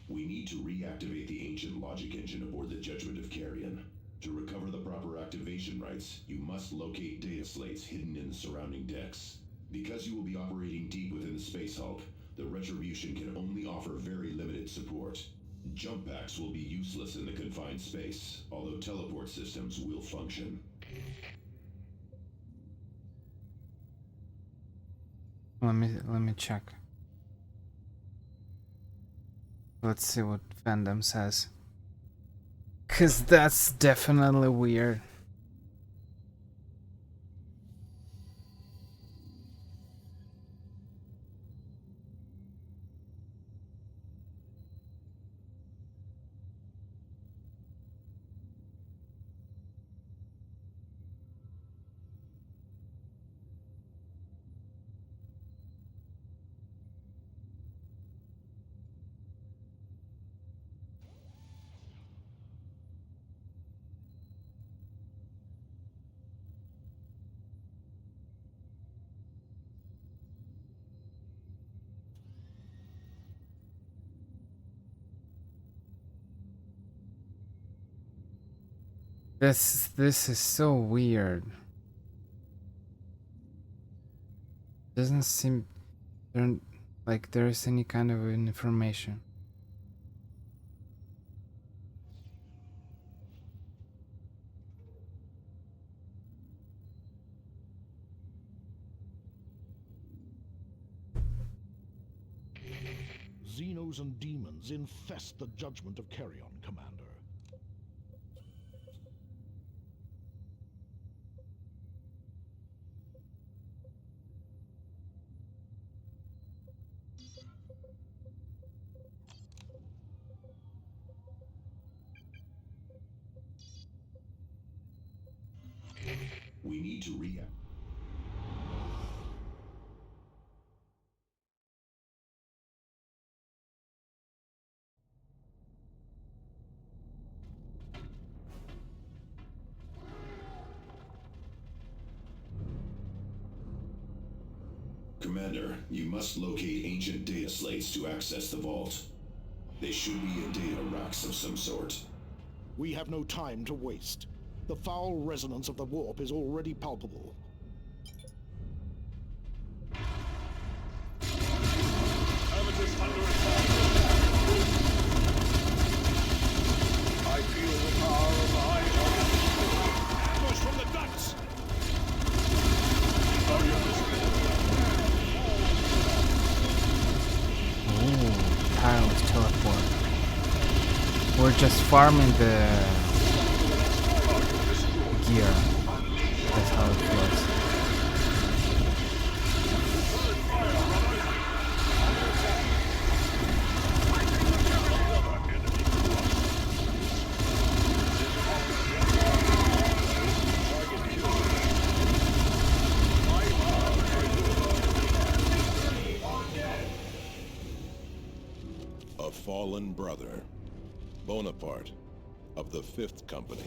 We need to reactivate the ancient logic engine aboard the Judgment of Carrion. To recover the proper activation rights, you must locate data slates hidden in the surrounding decks. Because you will be operating deep within the Space Hulk, the Retribution can only offer very limited support. Jump packs will be useless in the confined space, although teleport systems will function. Let me check. Let's see what fandom says. 'Cause that's definitely weird. This is so weird. Doesn't seem like there is any kind of information. Xenos and demons infest the Judgment of Carrion, Commander. We need to react. Commander, you must locate ancient data slates to access the vault. They should be in data racks of some sort. We have no time to waste. The foul resonance of the warp is already palpable. Amethyst under attack. I feel the power of the high target. Ambush from the ducts. Ooh, tireless teleport. We're just farming the here. That's how it feels. A fallen brother, Bonaparte, of the Fifth Company.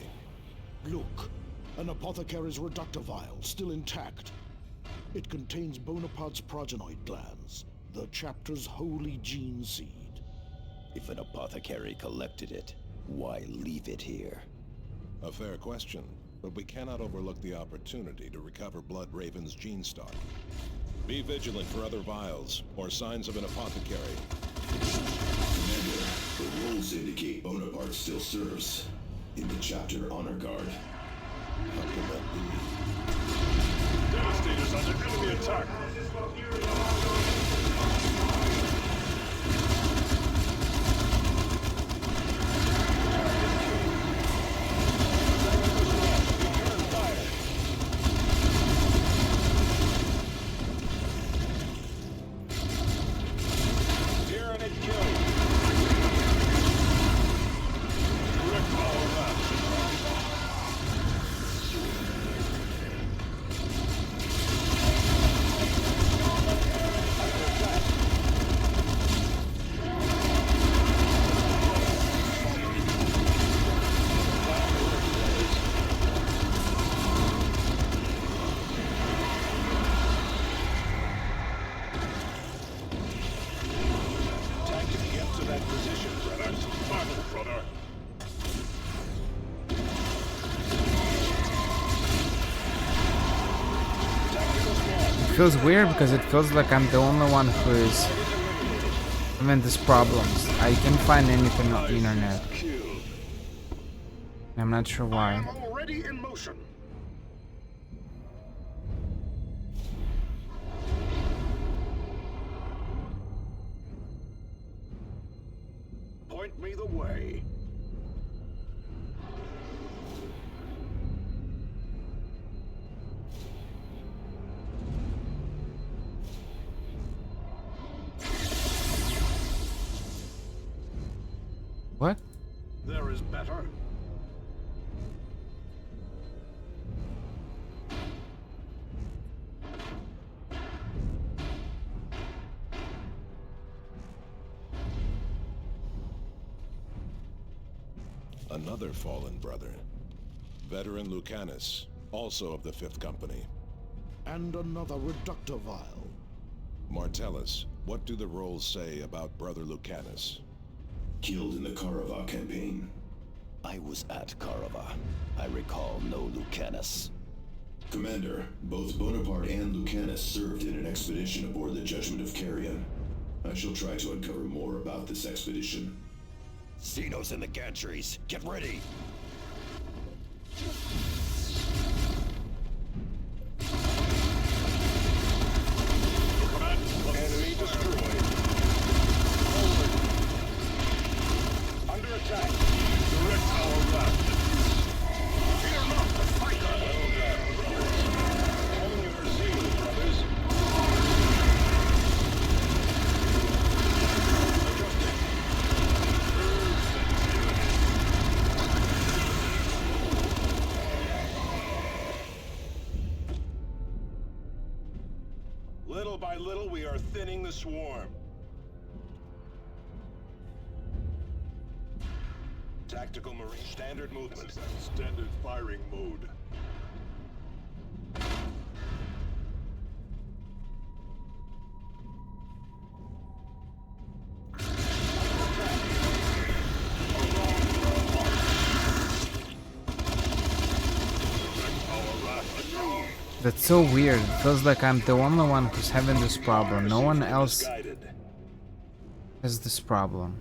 Look, an apothecary's reductor vial, still intact. It contains Bonaparte's progenoid glands, the chapter's holy gene seed. If an apothecary collected it, why leave it here? A fair question, but we cannot overlook the opportunity to recover Blood Raven's gene stock. Be vigilant for other vials or signs of an apothecary. Commander, the rules indicate Bonaparte still serves in the chapter honor guard. How can that be? Devastator's under enemy attack. It feels weird because it feels like I'm the only one who is having these problems. I can't find anything on the internet. I'm not sure why. Already in motion. Point me the way. What? There is better. Another fallen brother, veteran Lucanus, also of the Fifth Company. And another reductor vial. Martellus, what do the rolls say about Brother Lucanus? Killed in the Karava campaign. I was at Karava. I recall no Lucanus. Commander, both Bonaparte and Lucanus served in an expedition aboard the Judgment of Carrion. I shall try to uncover more about this expedition. Xenos in the gantries, get ready! Enemy destroyed. Under attack. Direct our left. Fear not the fighter. Well done. Calling you for zeal, brothers. Little by little, we are thinning the swarm. Tactical Marine standard movement. Standard firing mode. That's so weird. It feels like I'm the only one who's having this problem. No one else has this problem.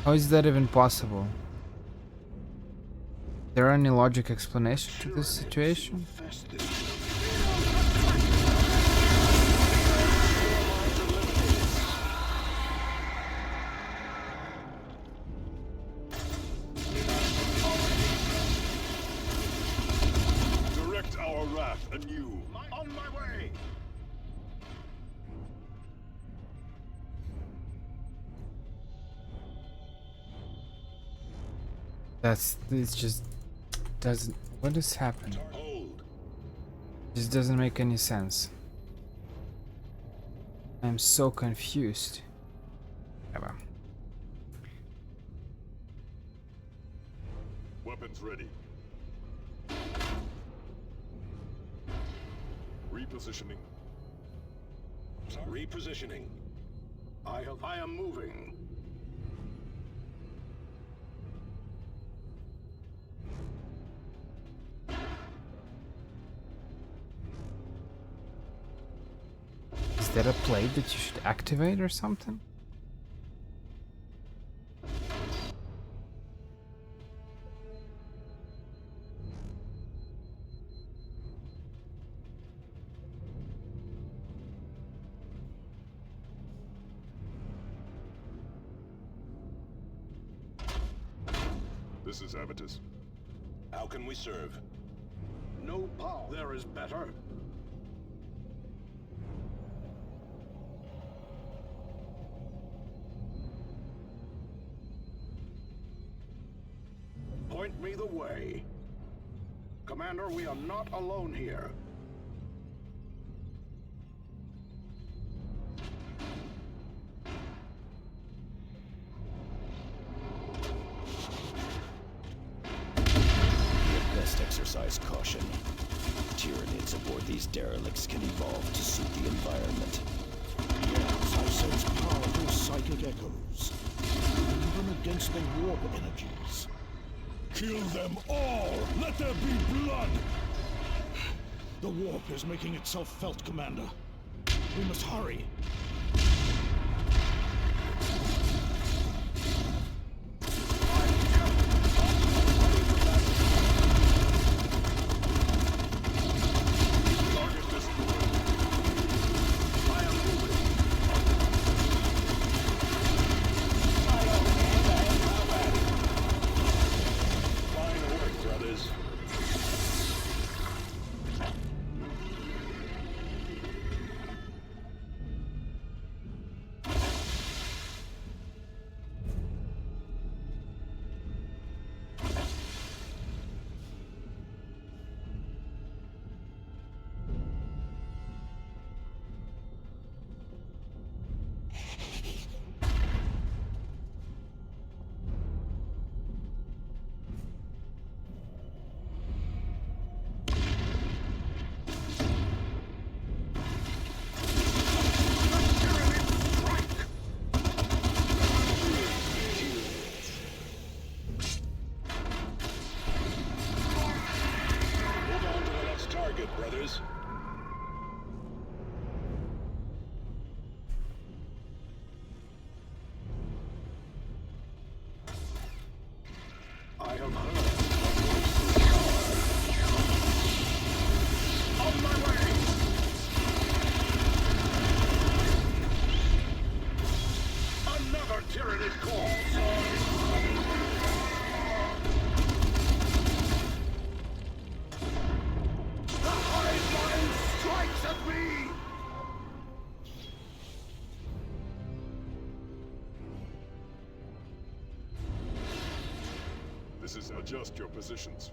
How is that even possible? Is there any logic explanation to this situation? It just doesn't. What is happening? Hold. This doesn't make any sense. I'm so confused. Ever. Weapons ready. Repositioning. Repositioning. I am moving. Is that a plate that you should activate or something? This is Avitus. How can we serve? No power. There is better. Point me the way. Commander, we are not alone here. Best exercise caution. Tyranids aboard these derelicts can evolve to suit the environment. Yes, I sense powerful psychic echoes, even against the warp energies. Kill them all! Let there be blood! The warp is making itself felt, Commander. We must hurry. Brothers. I have heard. On my way! Another Tyranid corpse! The hive mind strikes at me! This is adjust your positions.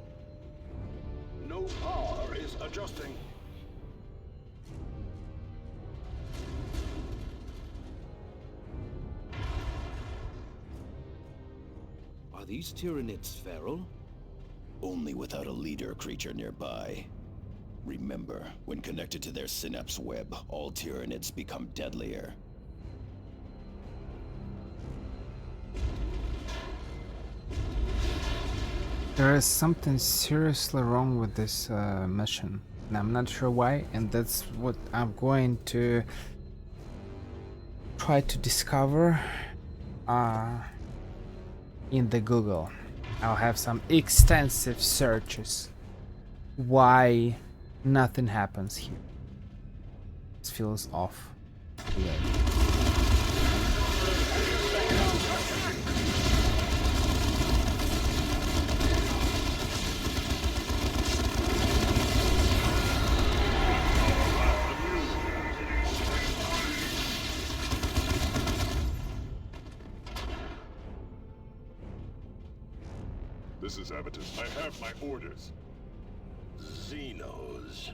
No power is adjusting. Are these Tyranids feral? Only without a leader creature nearby. Remember, when connected to their synapse web, all Tyranids become deadlier. There is something seriously wrong with this mission, and I'm not sure why, and that's what I'm going to try to discover in the Google. I'll have some extensive searches. Why nothing happens here? This feels off. Yeah. This is Avitus. I have my orders. Xenos.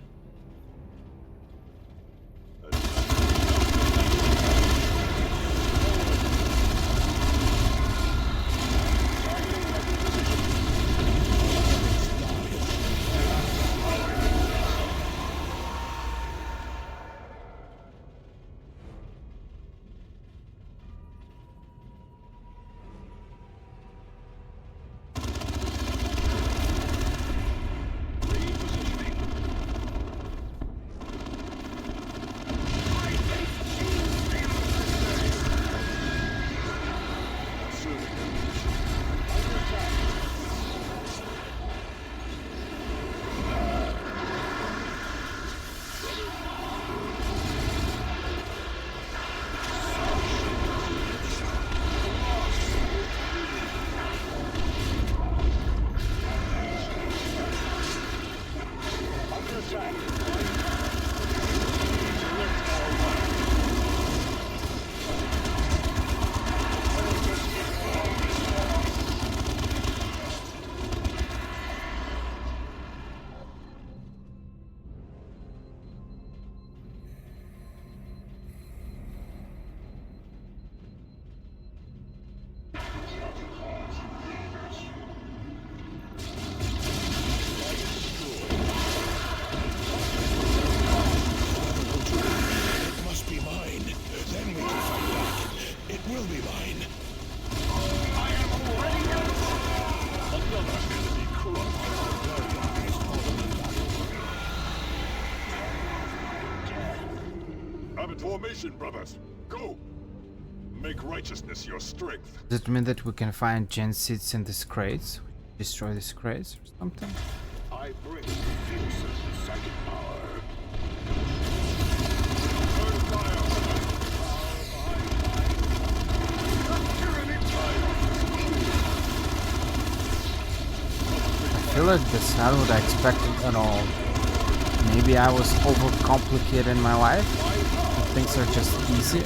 Formation, brothers. Go! Make righteousness your strength. Does it mean that we can find gen seeds in these crates? Destroy these crates or something? I bring instant psychic power. Burn fire! I feel like that's not what I expected at all. Maybe I was overcomplicating my life. Things are just easy.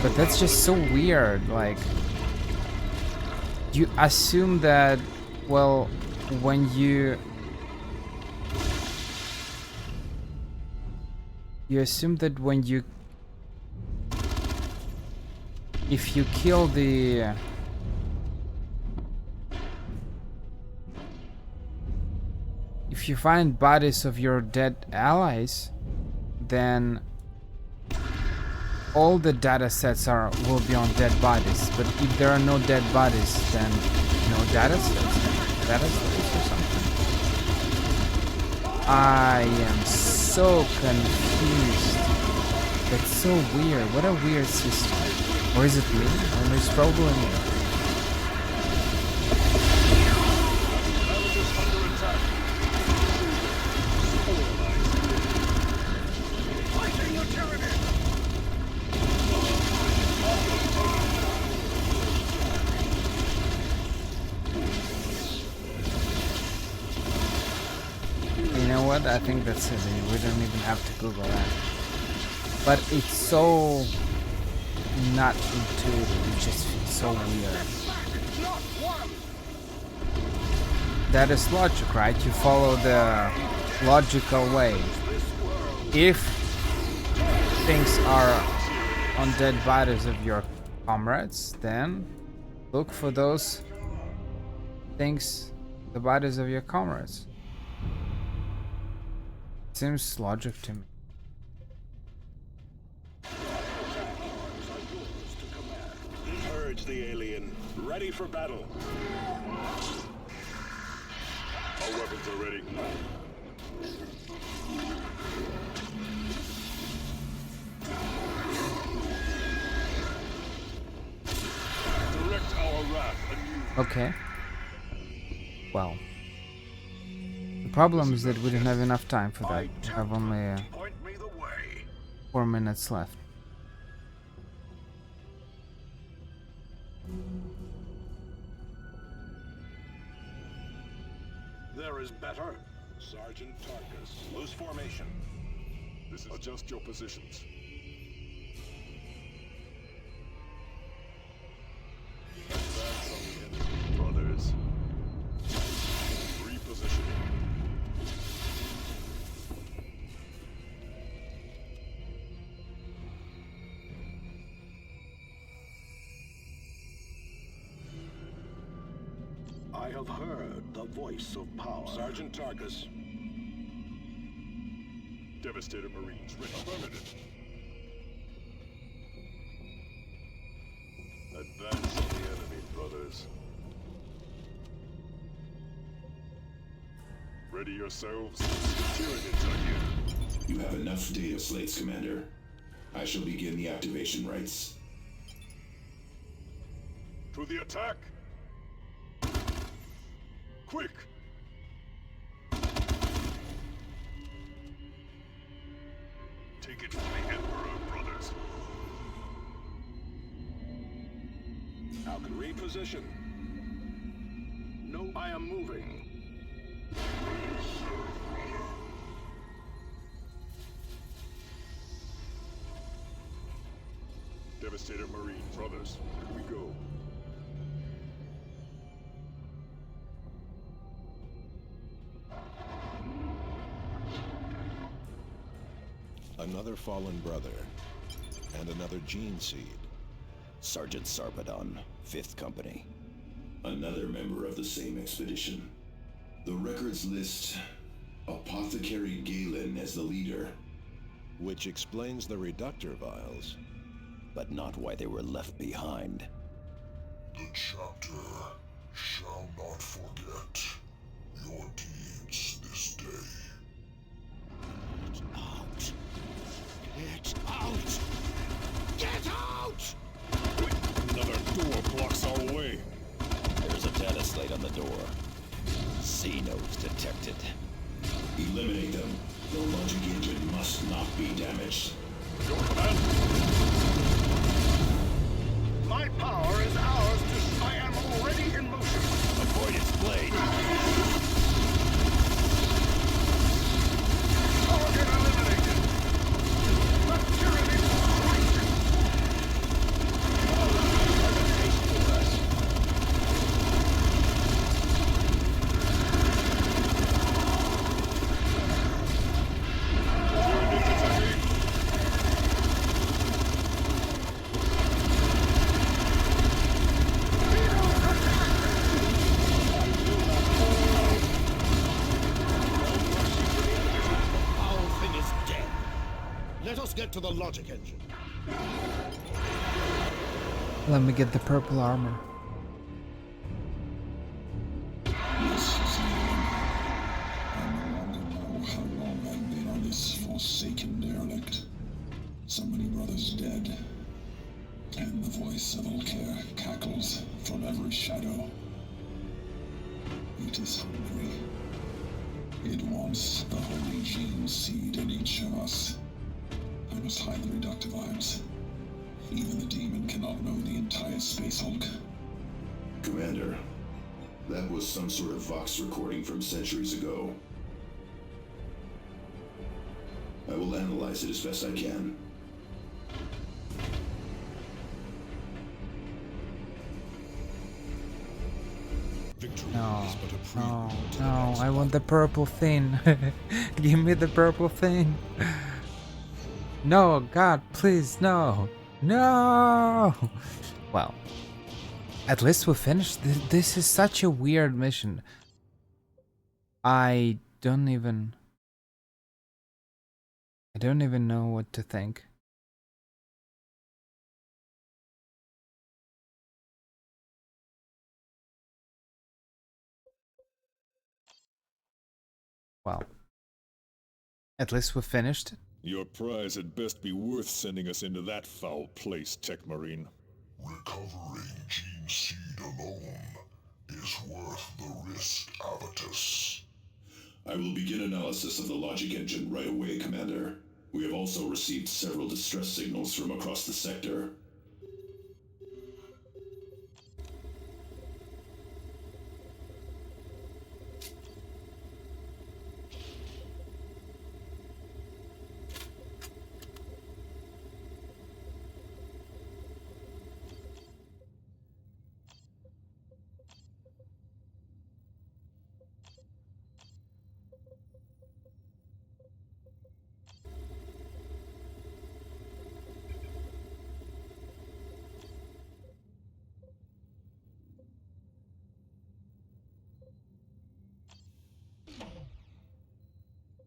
But that's just so weird. Like, you assume that, well, when you assume that when you if you kill the if you find bodies of your dead allies, then all the data sets will be on dead bodies. But if there are no dead bodies, then no data sets. Data sets or something. I am so confused. That's so weird. What a weird system. Or is it me? Or is it probably me? I think that's it. We don't even have to Google that. But it's so not intuitive. It just feels so weird. That is logic, right? You follow the logical way. If things are on dead bodies of your comrades, then look for those things, the bodies of your comrades. Seems logic to me. Purge the alien. Ready for battle. Our weapons are ready. Direct our wrath anew. Okay. Well. The problem is that we didn't have enough time for that. We have only 4 minutes left. There is better. Sergeant Tarkus, loose formation. This is adjust your positions. Advance on the enemy, brothers. I have heard the voice of power. Sergeant Tarkus. Devastator Marines, affirmative. Advance on the enemy, brothers. Ready yourselves. Tyranids are here. You have enough data slates, Commander. I shall begin the activation rites. To the attack! Quick! Take it from the Emperor, brothers. Falcon reposition. No, I am moving. Devastator Marine, brothers, here we go. Another fallen brother. And another gene seed. Sergeant Sarpedon, 5th Company. Another member of the same expedition. The records list Apothecary Galen as the leader. Which explains the reductor vials. But not why they were left behind. The chapter shall not forget your deeds this day. Get out! Get out! Get out! Another door blocks our way. There's a data slate on the door. C-nodes detected. Eliminate them. The logic engine must not be damaged. Your command. My power is ours to... I am already in motion. Avoid its blade. Target eliminated. The tyranny strike. Let us get to the logic engine. Let me get the purple armor. This is the end. I no longer know how long I've been on this forsaken derelict. So many brothers dead. And the voice of Ulcair cackles from every shadow. It is hungry. It wants the holy gene seed in each of us. I must hide the reductive arms. Even the demon cannot know the entire Space Hulk. Commander, that was some sort of Vox recording from centuries ago. I will analyze it as best I can. No, no, I want the purple thing. Give me the purple thing. No, God, please, no. No! Well, at least we finished. This is such a weird mission. I don't even know what to think. Well, at least we finished. Your prize had best be worth sending us into that foul place, Tech Marine. Recovering gene seed alone is worth the risk, Avitus. I will begin analysis of the logic engine right away, Commander. We have also received several distress signals from across the sector.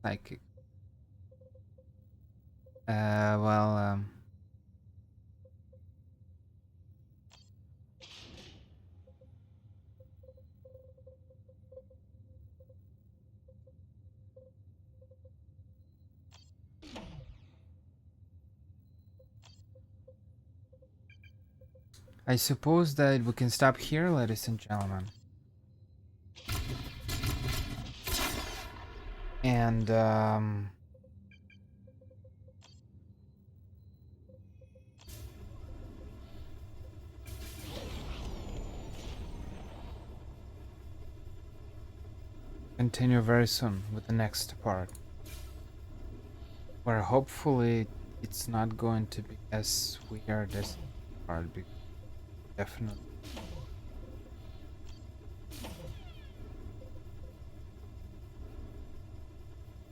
Psychic. Well, I suppose that we can stop here, ladies and gentlemen. And, continue very soon with the next part, where hopefully it's not going to be as weird as part, definitely.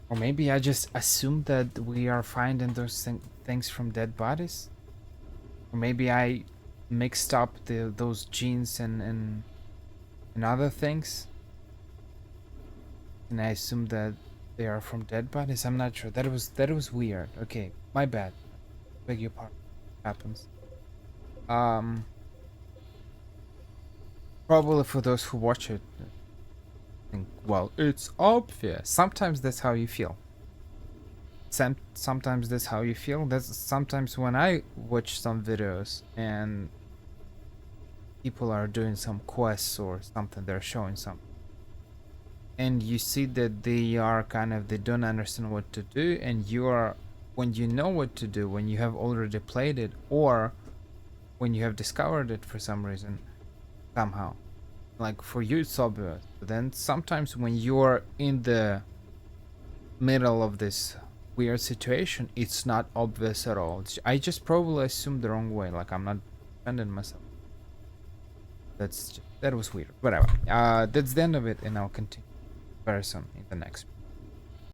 Or maybe I just assumed that we are finding those things from dead bodies. Or maybe I mixed up those genes and other things. And I assumed that they are from dead bodies. I'm not sure. That was weird. Okay, my bad. Beg your pardon. Happens. Probably for those who watch it, think, well, it's obvious. Sometimes that's how you feel. Sometimes that's how you feel. That's sometimes when I watch some videos and people are doing some quests or something, they're showing something, and you see that they are they don't understand what to do, and when you know what to do, when you have already played it, or when you have discovered it for some reason, somehow, like for you it's obvious, but then sometimes when you're in the middle of this weird situation, it's not obvious at all. I just probably assumed the wrong way, like I'm not defending myself. That was weird. Whatever. That's the end of it, and I'll continue very soon in the next